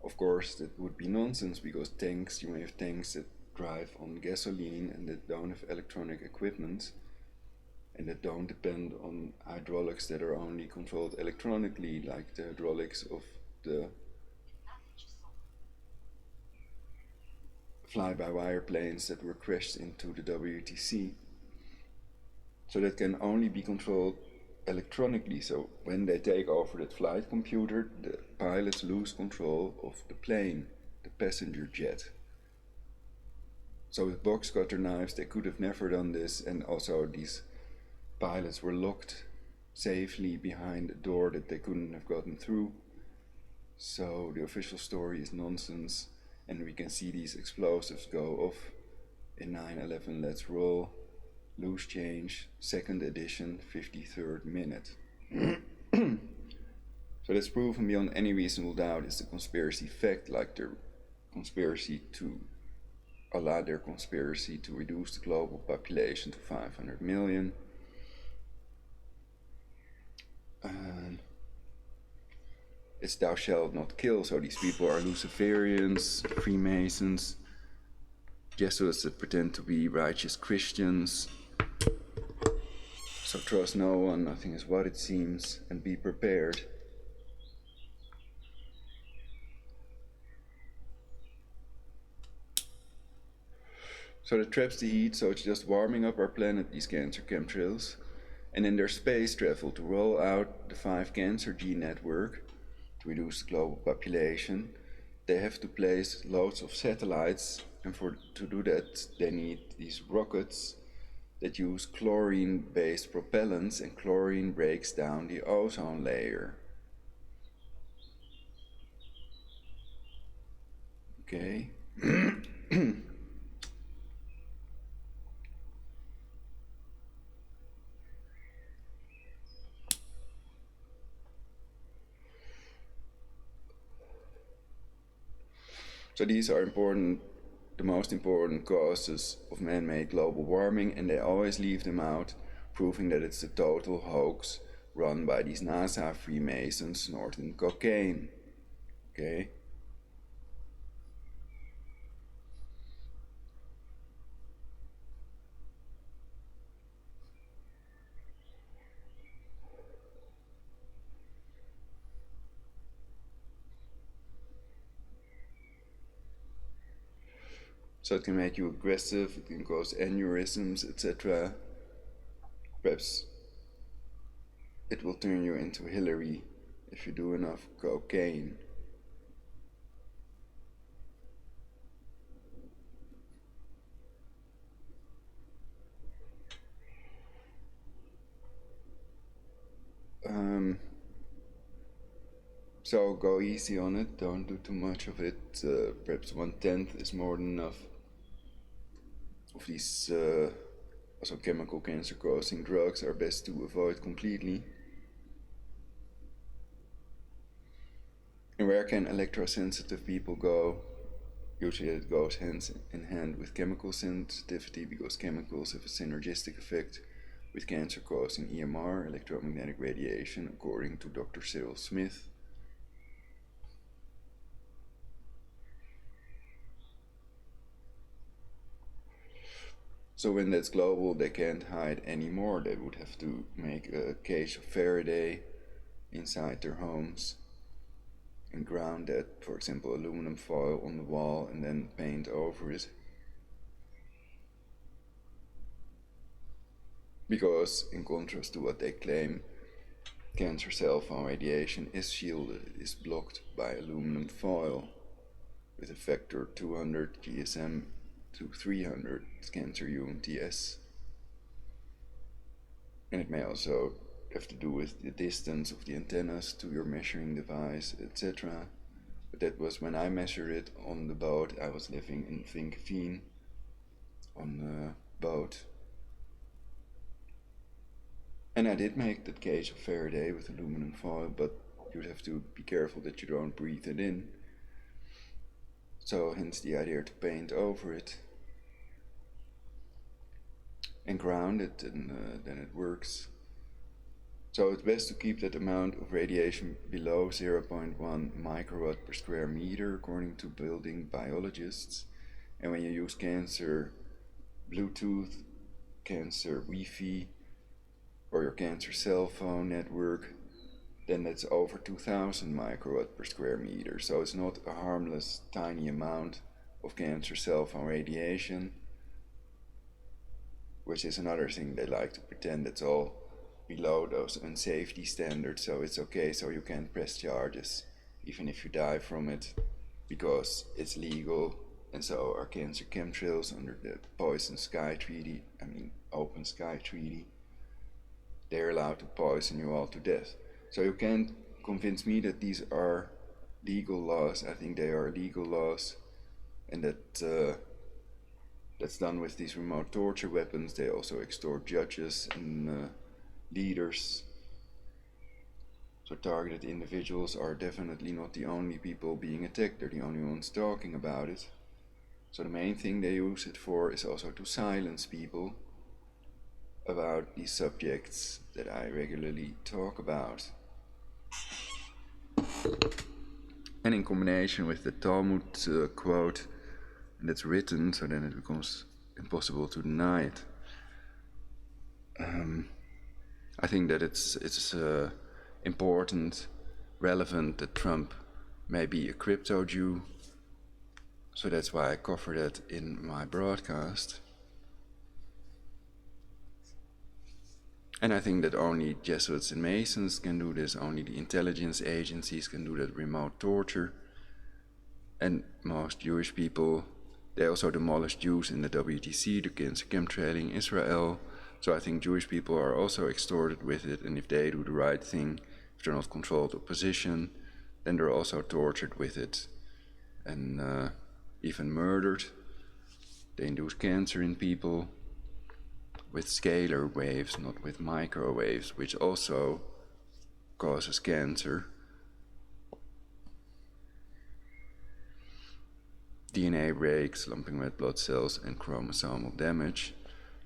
Of course, that would be nonsense, because you may have tanks that drive on gasoline and that don't have electronic equipment, and that don't depend on hydraulics that are only controlled electronically, like the hydraulics of the fly-by-wire planes that were crashed into the WTC. So that can only be controlled electronically. So when they take over that flight computer, the pilots lose control of the plane, the passenger jet. So with box cutter knives they could have never done this, and also these pilots were locked safely behind a door that they couldn't have gotten through. So the official story is nonsense. And we can see these explosives go off in 9/11 Let's Roll, Loose Change, 2nd edition, 53rd minute. So that's proven beyond any reasonable doubt is the conspiracy fact, like their conspiracy to their conspiracy to reduce the global population to 500 million. It's thou shalt not kill, so these people are Luciferians, Freemasons, Jesuits that pretend to be righteous Christians. So trust no one, nothing is what it seems, and be prepared. So that traps the heat, so it's just warming up our planet, these cancer chemtrails. And in their space travel to roll out the 5 cancer gene network to reduce the global population, they have to place loads of satellites, and to do that they need these rockets that use chlorine-based propellants, and chlorine breaks down the ozone layer. Okay. So these are the most important causes of man-made global warming, and they always leave them out, proving that it's a total hoax run by these NASA Freemasons snorting cocaine. Okay? So it can make you aggressive, it can cause aneurysms, etc. Perhaps it will turn you into Hillary if you do enough cocaine. So go easy on it, don't do too much of it. Perhaps 1/10 is more than enough of these also chemical cancer causing drugs are best to avoid completely. And where can electrosensitive people go? Usually it goes hand in hand with chemical sensitivity, because chemicals have a synergistic effect with cancer causing EMR, electromagnetic radiation, according to Dr. Cyril Smith. So when that's global, they can't hide anymore. They would have to make a cage of Faraday inside their homes and ground that, for example, aluminum foil on the wall, and then paint over it. Because, in contrast to what they claim, cancer cell phone radiation is shielded, it is blocked by aluminum foil with a factor 200 GSM to 300 cancer UMTS. And it may also have to do with the distance of the antennas to your measuring device, etc. But that was when I measured it on the boat. I was living in Vinkeveen on the boat. And I did make that cage of Faraday with aluminum foil, but you'd have to be careful that you don't breathe it in. So hence the idea to paint over it and ground it, and then it works. So it's best to keep that amount of radiation below 0.1 microwatt per square meter, according to building biologists. And when you use cancer Bluetooth, cancer Wi-Fi, or your cancer cell phone network, then that's over 2000 microwatt per square meter. So it's not a harmless, tiny amount of cancer cell phone radiation, which is another thing they like to pretend it's all below those unsafety standards, so it's okay, so you can't press charges even if you die from it, because it's legal. And so are cancer chemtrails under the Poison Sky Treaty, Open Sky Treaty. They're allowed to poison you all to death. So you can't convince me that these are legal laws. I think they are legal laws, and that's done with these remote torture weapons. They also extort judges and leaders. So targeted individuals are definitely not the only people being attacked, they're the only ones talking about it. So the main thing they use it for is also to silence people about these subjects that I regularly talk about. And in combination with the Talmud quote, and that's written so then it becomes impossible to deny it. I think that it's important, relevant that Trump may be a crypto Jew. So that's why I cover that in my broadcast. And I think that only Jesuits and Masons can do this, only the intelligence agencies can do that remote torture. And most Jewish people, they also demolished Jews in the WTC, the chemtrailing Israel. So I think Jewish people are also extorted with it, and if they do the right thing, if they're not controlled opposition, then they're also tortured with it. And even murdered. They induce cancer in people with scalar waves, not with microwaves, which also causes cancer. DNA breaks, lumping red blood cells, and chromosomal damage.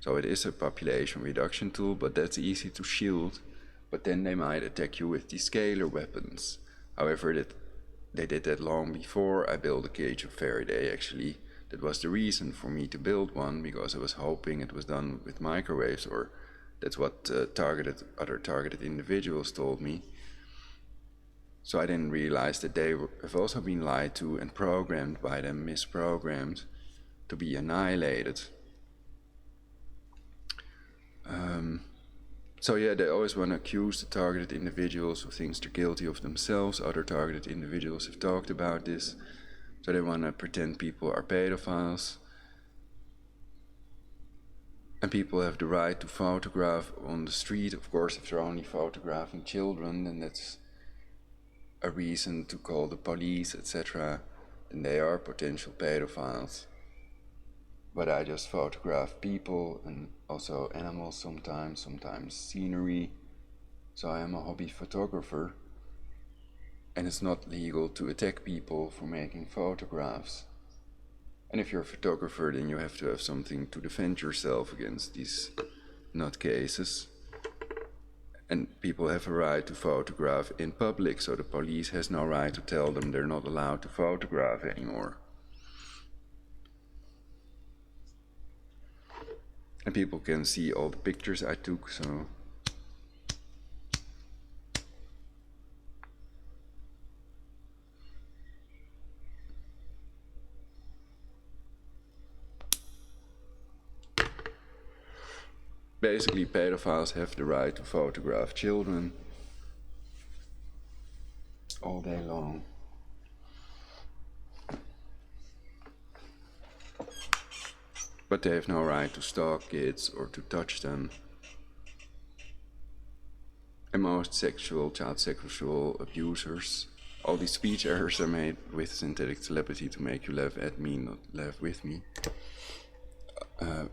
So it is a population reduction tool, but that's easy to shield. But then they might attack you with these scalar weapons. However, they did that long before I built a cage of Faraday, actually. That was the reason for me to build one, because I was hoping it was done with microwaves, or that's what other targeted individuals told me. So I didn't realize that they have also been lied to and programmed by them, misprogrammed, to be annihilated. So yeah, they always want to accuse the targeted individuals of things they're guilty of themselves. Other targeted individuals have talked about this. So they want to pretend people are pedophiles. And people have the right to photograph on the street. Of course, if they're only photographing children, then that's a reason to call the police, etc. Then they are potential pedophiles. But I just photograph people and also animals sometimes scenery. So I am a hobby photographer. And it's not legal to attack people for making photographs. And if you're a photographer, then you have to have something to defend yourself against these nutcases. And people have a right to photograph in public, so the police has no right to tell them they're not allowed to photograph anymore. And people can see all the pictures I took, so... Basically, pedophiles have the right to photograph children all day long. But they have no right to stalk kids or to touch them. And most child sexual abusers, all these speech errors are made with synthetic telepathy to make you laugh at me, not laugh with me.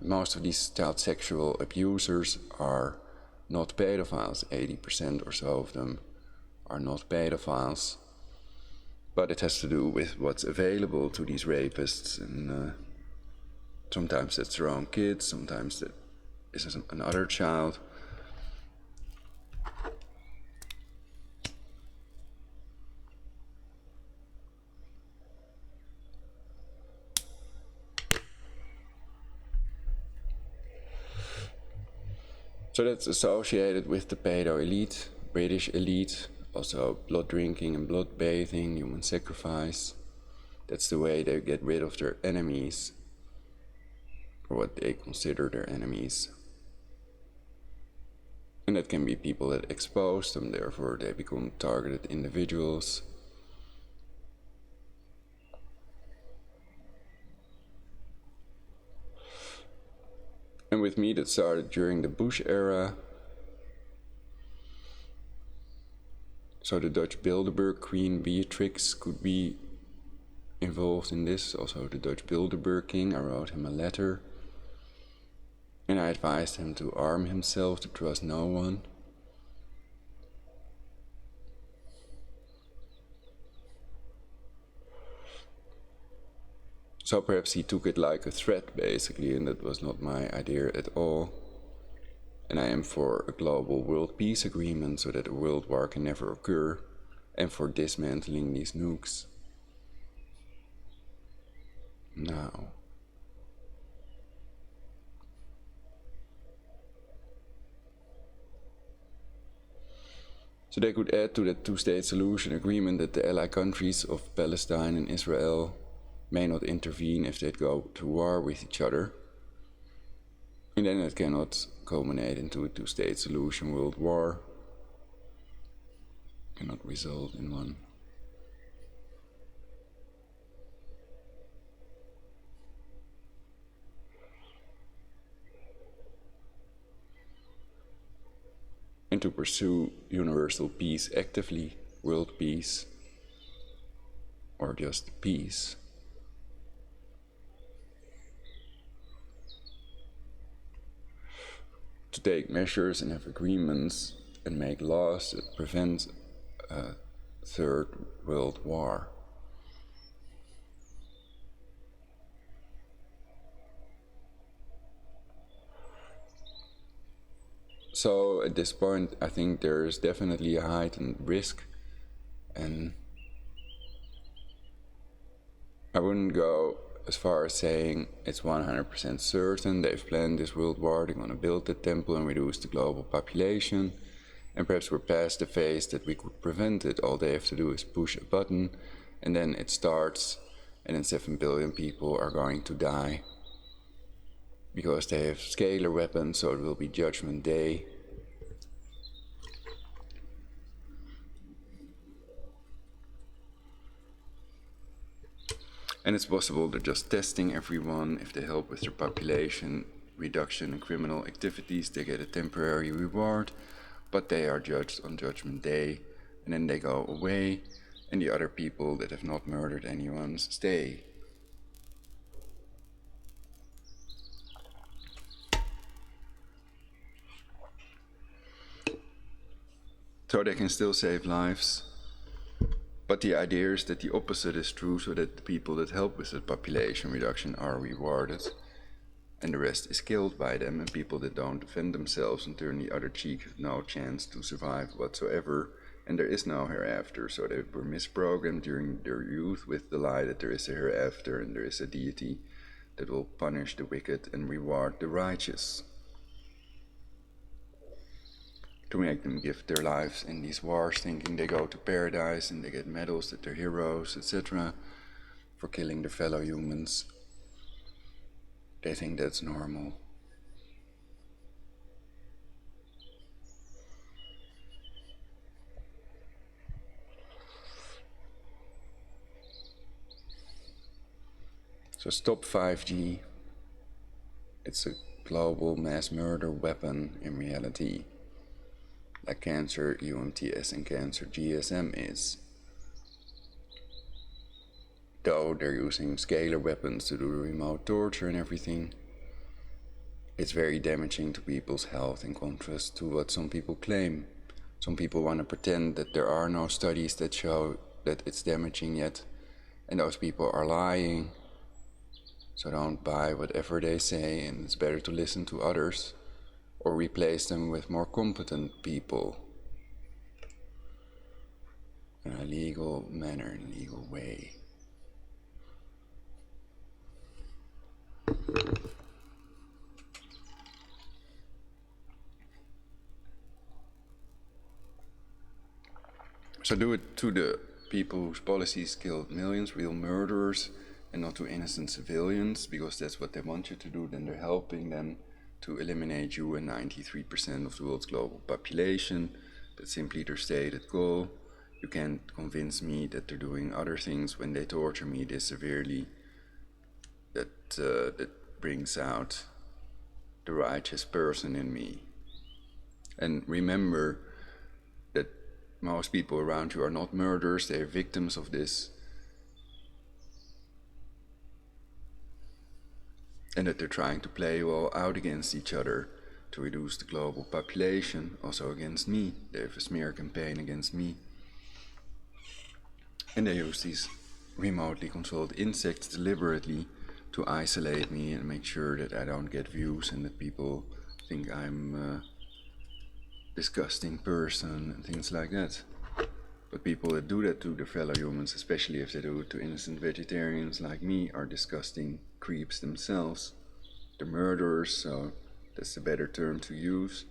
Most of these child sexual abusers are not pedophiles. 80% or so of them are not pedophiles. But it has to do with what's available to these rapists, and sometimes that's their own kids, sometimes that is another child. So that's associated with the pedo elite, British elite, also blood drinking and blood bathing, human sacrifice. That's the way they get rid of their enemies, or what they consider their enemies. And that can be people that expose them, therefore they become targeted individuals. And with me, that started during the Bush era. So the Dutch Bilderberg Queen Beatrix could be involved in this, also the Dutch Bilderberg King. I wrote him a letter, and I advised him to arm himself, to trust no one. So perhaps he took it like a threat, basically, and that was not my idea at all. And I am for a global world peace agreement so that a world war can never occur, and for dismantling these nukes. Now, so they could add to that two-state solution agreement that the ally countries of Palestine and Israel may not intervene if they go to war with each other. And then it cannot culminate into a two-state solution world war. Cannot result in one. And to pursue universal peace actively, world peace, or just peace. To take measures and have agreements and make laws that prevent a third world war. So at this point, I think there's definitely a heightened risk, and I wouldn't go as far as saying it's 100% certain they've planned this world war, they're going to build the temple and reduce the global population, and perhaps we're past the phase that we could prevent it. All they have to do is push a button, and then it starts, and then 7 billion people are going to die. Because they have scalar weapons, so it will be Judgment Day. And it's possible they're just testing everyone. If they help with their population reduction and criminal activities, they get a temporary reward, but they are judged on Judgment Day, and then they go away, and the other people that have not murdered anyone stay. So they can still save lives, but the idea is that the opposite is true, so that the people that help with the population reduction are rewarded, and the rest is killed by them, and people that don't defend themselves and turn the other cheek have no chance to survive whatsoever, and there is no hereafter. So they were misprogrammed during their youth with the lie that there is a hereafter and there is a deity that will punish the wicked and reward the righteous, to make them give their lives in these wars, thinking they go to paradise and they get medals that they're heroes, etc., for killing their fellow humans. They think that's normal. So stop 5G. It's a global mass murder weapon in reality, like cancer UMTS and cancer GSM is. Though they're using scalar weapons to do remote torture and everything, it's very damaging to people's health, in contrast to what some people claim. Some people want to pretend that there are no studies that show that it's damaging yet, and those people are lying. So don't buy whatever they say, and it's better to listen to others, or replace them with more competent people in a legal manner, in a legal way. So do it to the people whose policies killed millions, real murderers, and not to innocent civilians, because that's what they want you to do. Then they're helping them to eliminate you and 93% of the world's global population. That's simply their stated goal. You can't convince me that they're doing other things when they torture me this severely. That brings out the righteous person in me. And remember that most people around you are not murderers, they are victims of this. and that they're trying to play you all out against each other to reduce the global population, also against me. They have a smear campaign against me. And they use these remotely controlled insects deliberately to isolate me and make sure that I don't get views and that people think I'm a disgusting person and things like that. But people that do that to their fellow humans, especially if they do it to innocent vegetarians like me, are disgusting creeps themselves. They're murderers, so that's the better term to use.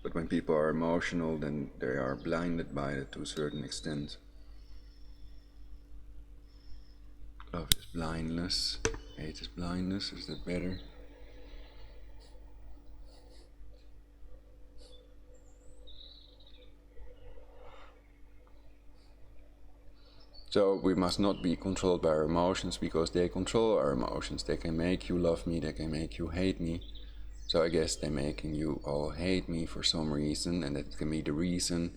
But when people are emotional, then they are blinded by it to a certain extent. Love is blindness, hate is blindness, is that better? So we must not be controlled by our emotions, because they control our emotions. They can make you love me, they can make you hate me. So I guess they're making you all hate me for some reason, and that can be the reason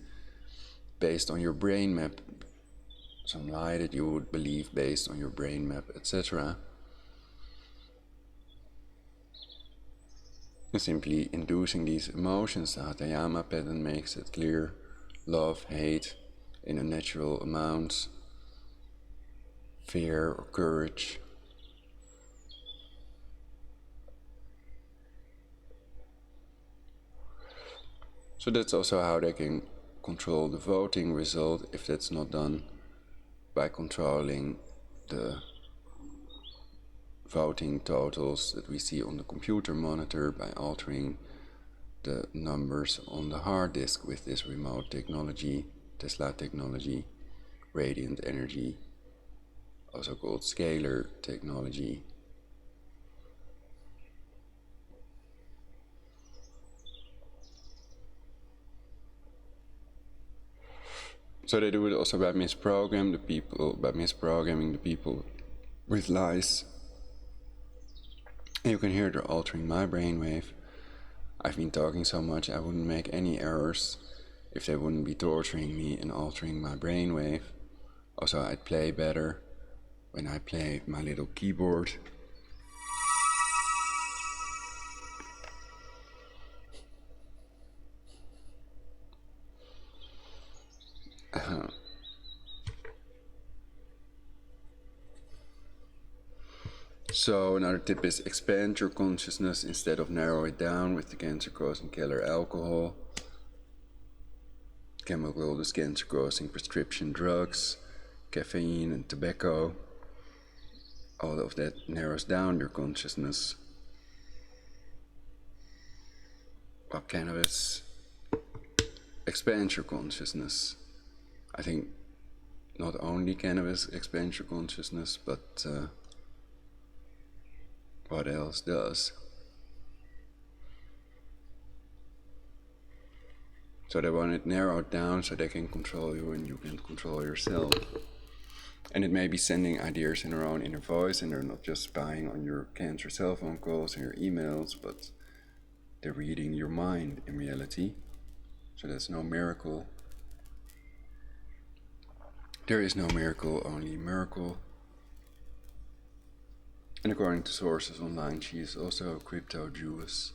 based on your brain map. Some lie that you would believe based on your brain map, etc. And simply inducing these emotions, the Hatayama pattern makes it clear. Love, hate, in unnatural amounts, fear or courage. So that's also how they can control the voting result, if that's not done by controlling the voting totals that we see on the computer monitor, by altering the numbers on the hard disk with this remote technology, Tesla technology, radiant energy, also called scalar technology. So they do it also by misprogramming the people with lies. And you can hear they're altering my brainwave. I've been talking so much I wouldn't make any errors if they wouldn't be torturing me and altering my brainwave. Also, I'd play better when I play my little keyboard. So another tip is expand your consciousness instead of narrow it down with the cancer-causing killer alcohol, chemical cancer-causing prescription drugs, caffeine and tobacco. All of that narrows down your consciousness. While cannabis expands your consciousness. I think not only cannabis expands your consciousness, but what else does? So they want it narrowed down so they can control you and you can control yourself. And it may be sending ideas in their own inner voice, and they're not just spying on your cancer cell phone calls and your emails, but they're reading your mind in reality. So that's no miracle. There is no miracle, only miracle. And according to sources online, she is also a crypto-Jewess.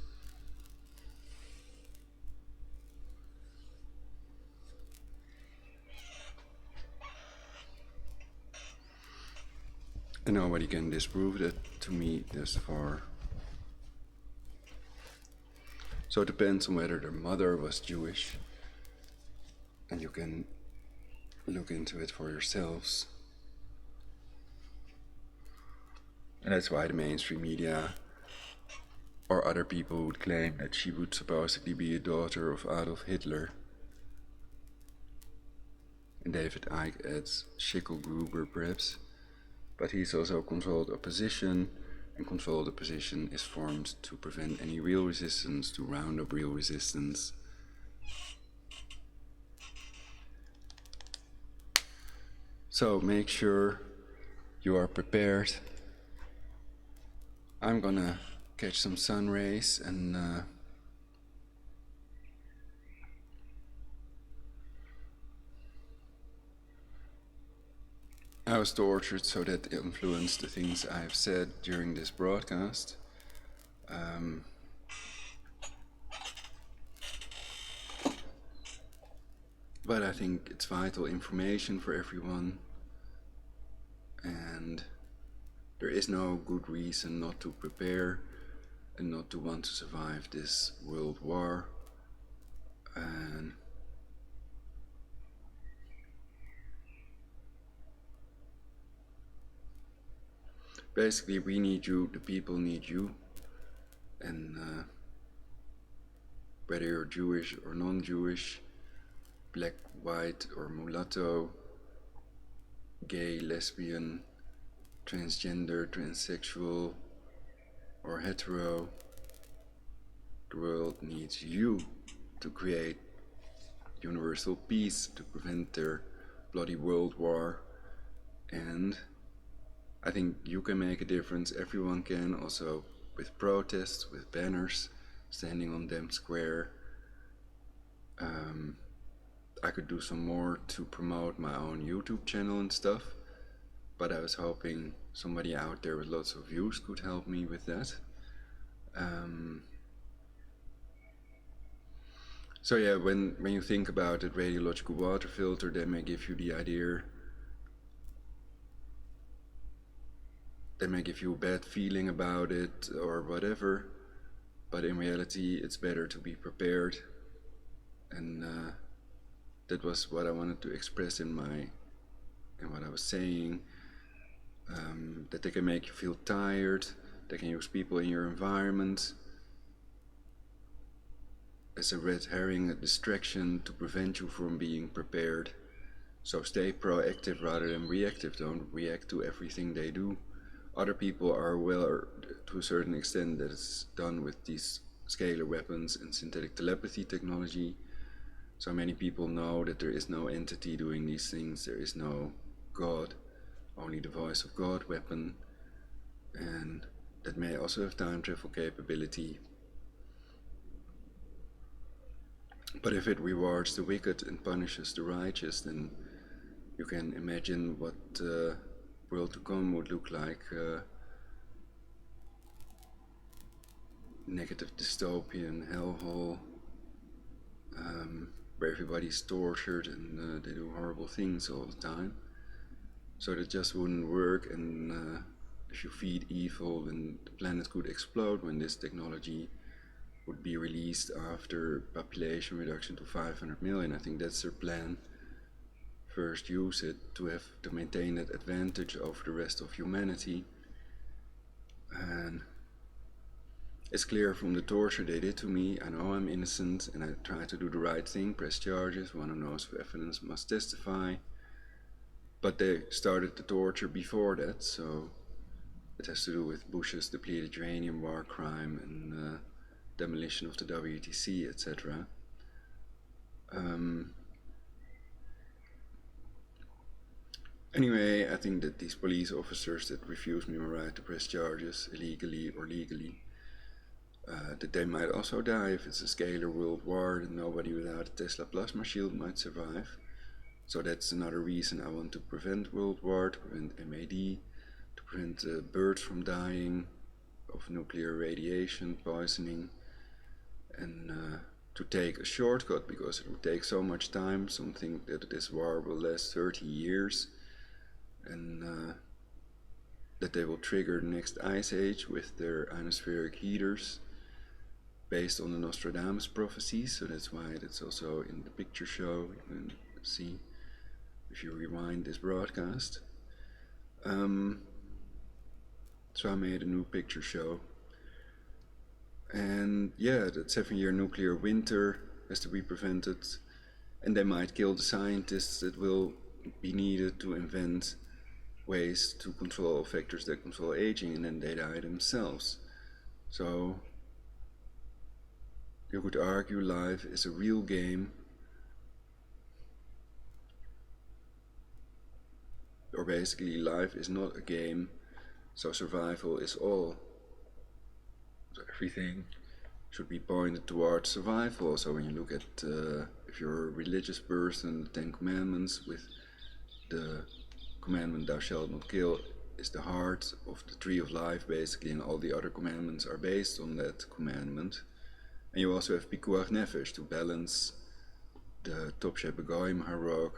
And nobody can disprove that to me thus far. So it depends on whether their mother was Jewish, and you can look into it for yourselves. And that's why the mainstream media or other people would claim that she would supposedly be a daughter of Adolf Hitler. And David Icke adds Schicklgruber perhaps, but he's also controlled opposition, and controlled opposition is formed to prevent any real resistance, to round up real resistance. So make sure you are prepared. I'm gonna catch some sun rays and I was tortured, so that influenced the things I've said during this broadcast. But I think it's vital information for everyone, and there is no good reason not to prepare and not to want to survive this world war. And basically we need you, the people need you, and whether you're Jewish or non-Jewish, black, white or mulatto, gay, lesbian, transgender, transsexual or hetero, the world needs you to create universal peace, to prevent their bloody world war. And I think you can make a difference, everyone can, also with protests, with banners, standing on Dam Square. I could do some more to promote my own YouTube channel and stuff, but I was hoping somebody out there with lots of views could help me with that. So yeah, when you think about it, radiological water filter, they may give you the idea, they may give you a bad feeling about it or whatever, but in reality it's better to be prepared. And that was what I wanted to express in what I was saying, that they can make you feel tired, they can use people in your environment as a red herring, a distraction to prevent you from being prepared. So stay proactive rather than reactive. Don't react to everything they do. Other people are aware to a certain extent that it's done with these scalar weapons and synthetic telepathy technology. So many people know that there is no entity doing these things, there is no God, only the voice of God weapon, and that may also have time travel capability. But if it rewards the wicked and punishes the righteous, then you can imagine what the world to come would look like. Negative dystopian hellhole, where everybody's tortured and they do horrible things all the time. So that just wouldn't work, and if you feed evil, then the planet could explode when this technology would be released after population reduction to 500 million. I think that's their plan. First use it to maintain that advantage over the rest of humanity. And it's clear from the torture they did to me, I know I'm innocent and I try to do the right thing, press charges, one who knows of evidence must testify. But they started the torture before that, so it has to do with Bush's depleted uranium war crime and demolition of the WTC, etc. Anyway, I think that these police officers that refuse me my right to press charges, illegally or legally, that they might also die if it's a scalar world war, that nobody without a Tesla plasma shield might survive. So that's another reason I want to prevent world war, to prevent MAD, to prevent birds from dying of nuclear radiation poisoning, and to take a shortcut, because it would take so much time, something that this war will last 30 years, and that they will trigger the next ice age with their ionospheric heaters based on the Nostradamus prophecies. So that's why it's also in the picture show. You can see if you rewind this broadcast. So I made a new picture show, and yeah, that 7-year nuclear winter has to be prevented, and they might kill the scientists that will be needed to invent ways to control factors that control aging, and then they die themselves. So you could argue life is a real game, or basically life is not a game, so survival is all. So everything should be pointed towards survival. So when you look at, if you're a religious person, the 10 Commandments with the commandment thou shalt not kill is the heart of the tree of life, basically, and all the other commandments are based on that commandment. And you also have pikuach nefesh to balance the top shebegoim harok.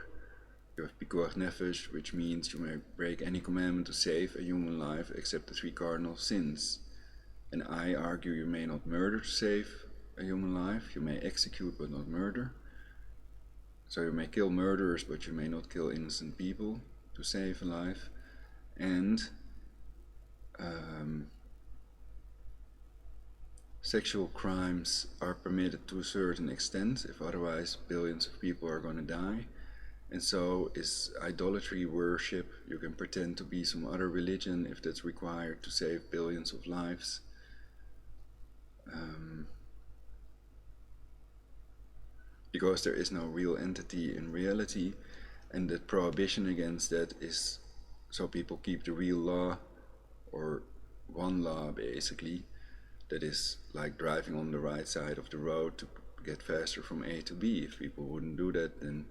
You have pikuach nefesh, which means you may break any commandment to save a human life except the 3 cardinal sins. And I argue you may not murder to save a human life. You may execute but not murder. So you may kill murderers, but you may not kill innocent people to save a life. And sexual crimes are permitted to a certain extent, if otherwise billions of people are going to die. And so is idolatry worship. You can pretend to be some other religion if that's required to save billions of lives. Because there is no real entity in reality, and the prohibition against that is so people keep the real law, or one law basically, that is like driving on the right side of the road to get faster from A to B. If people wouldn't do that, then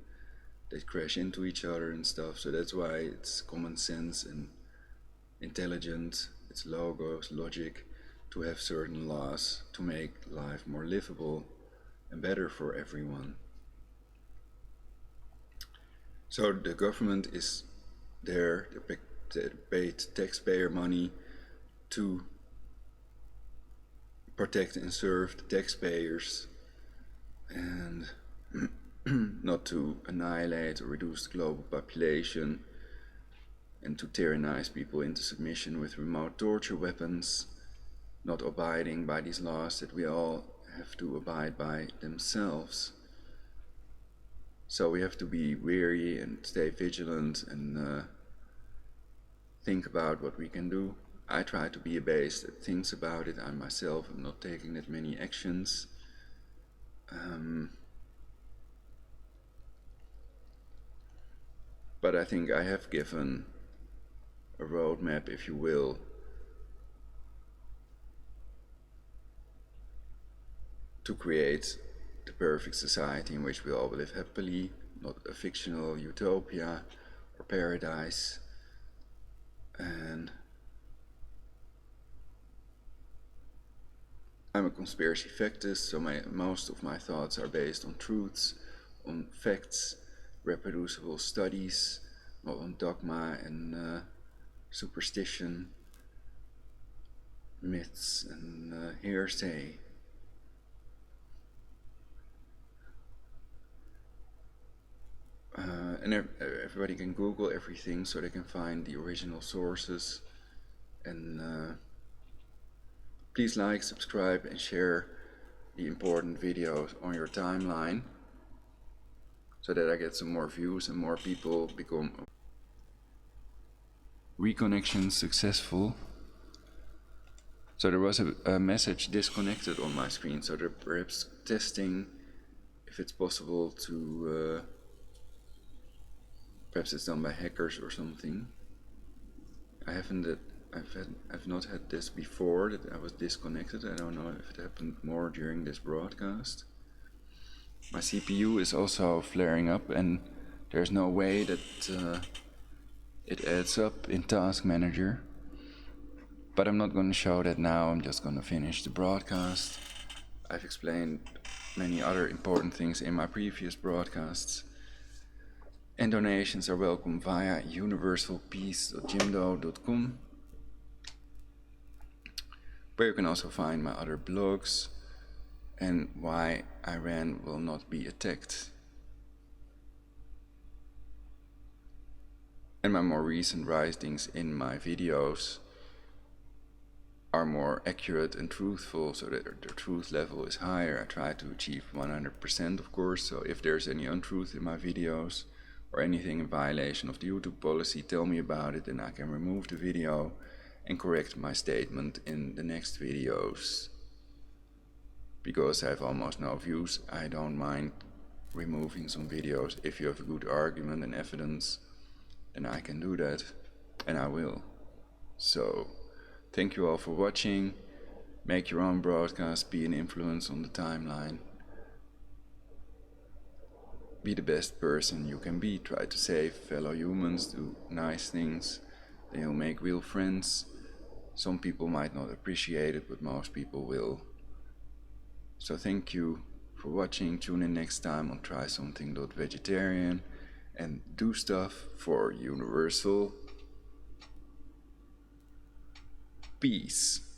they'd crash into each other and stuff. So that's why it's common sense and intelligent, it's logos, logic, to have certain laws to make life more livable and better for everyone. So the government is there, they paid taxpayer money to protect and serve the taxpayers, and not to annihilate or reduce the global population, and to tyrannize people into submission with remote torture weapons, not abiding by these laws that we all have to abide by themselves. So we have to be wary and stay vigilant and think about what we can do. I try to be a base that thinks about it. I myself am not taking that many actions. But I think I have given a roadmap, if you will, to create the perfect society in which we all live happily, not a fictional utopia or paradise. And I'm a conspiracy factist, so most of my thoughts are based on truths, on facts, reproducible studies, not on dogma and superstition, myths and hearsay. And everybody can Google everything so they can find the original sources. And please like, subscribe and share the important videos on your timeline so that I get some more views and more people become reconnection successful. So there was a message disconnected on my screen, so they're perhaps testing if it's possible to perhaps it's done by hackers or something. I've not had this before, that I was disconnected. I don't know if it happened more during this broadcast. My CPU is also flaring up, and there's no way that it adds up in Task Manager. But I'm not going to show that now, I'm just going to finish the broadcast. I've explained many other important things in my previous broadcasts. And donations are welcome via universalpeace.jimdo.com, where you can also find my other blogs and why Iran will not be attacked. And my more recent writings in my videos are more accurate and truthful, so that the truth level is higher. I try to achieve 100%, of course, so if there's any untruth in my videos, or anything in violation of the YouTube policy, tell me about it and I can remove the video and correct my statement in the next videos. Because I have almost no views, I don't mind removing some videos. If you have a good argument and evidence, then I can do that, and I will. So, thank you all for watching. Make your own broadcast, be an influence on the timeline. Be the best person you can be. Try to save fellow humans, do nice things, They'll make real friends. Some people might not appreciate it, but most people will. So thank you for watching. Tune in next time on Try Something.Vegetarian and do stuff for universal peace.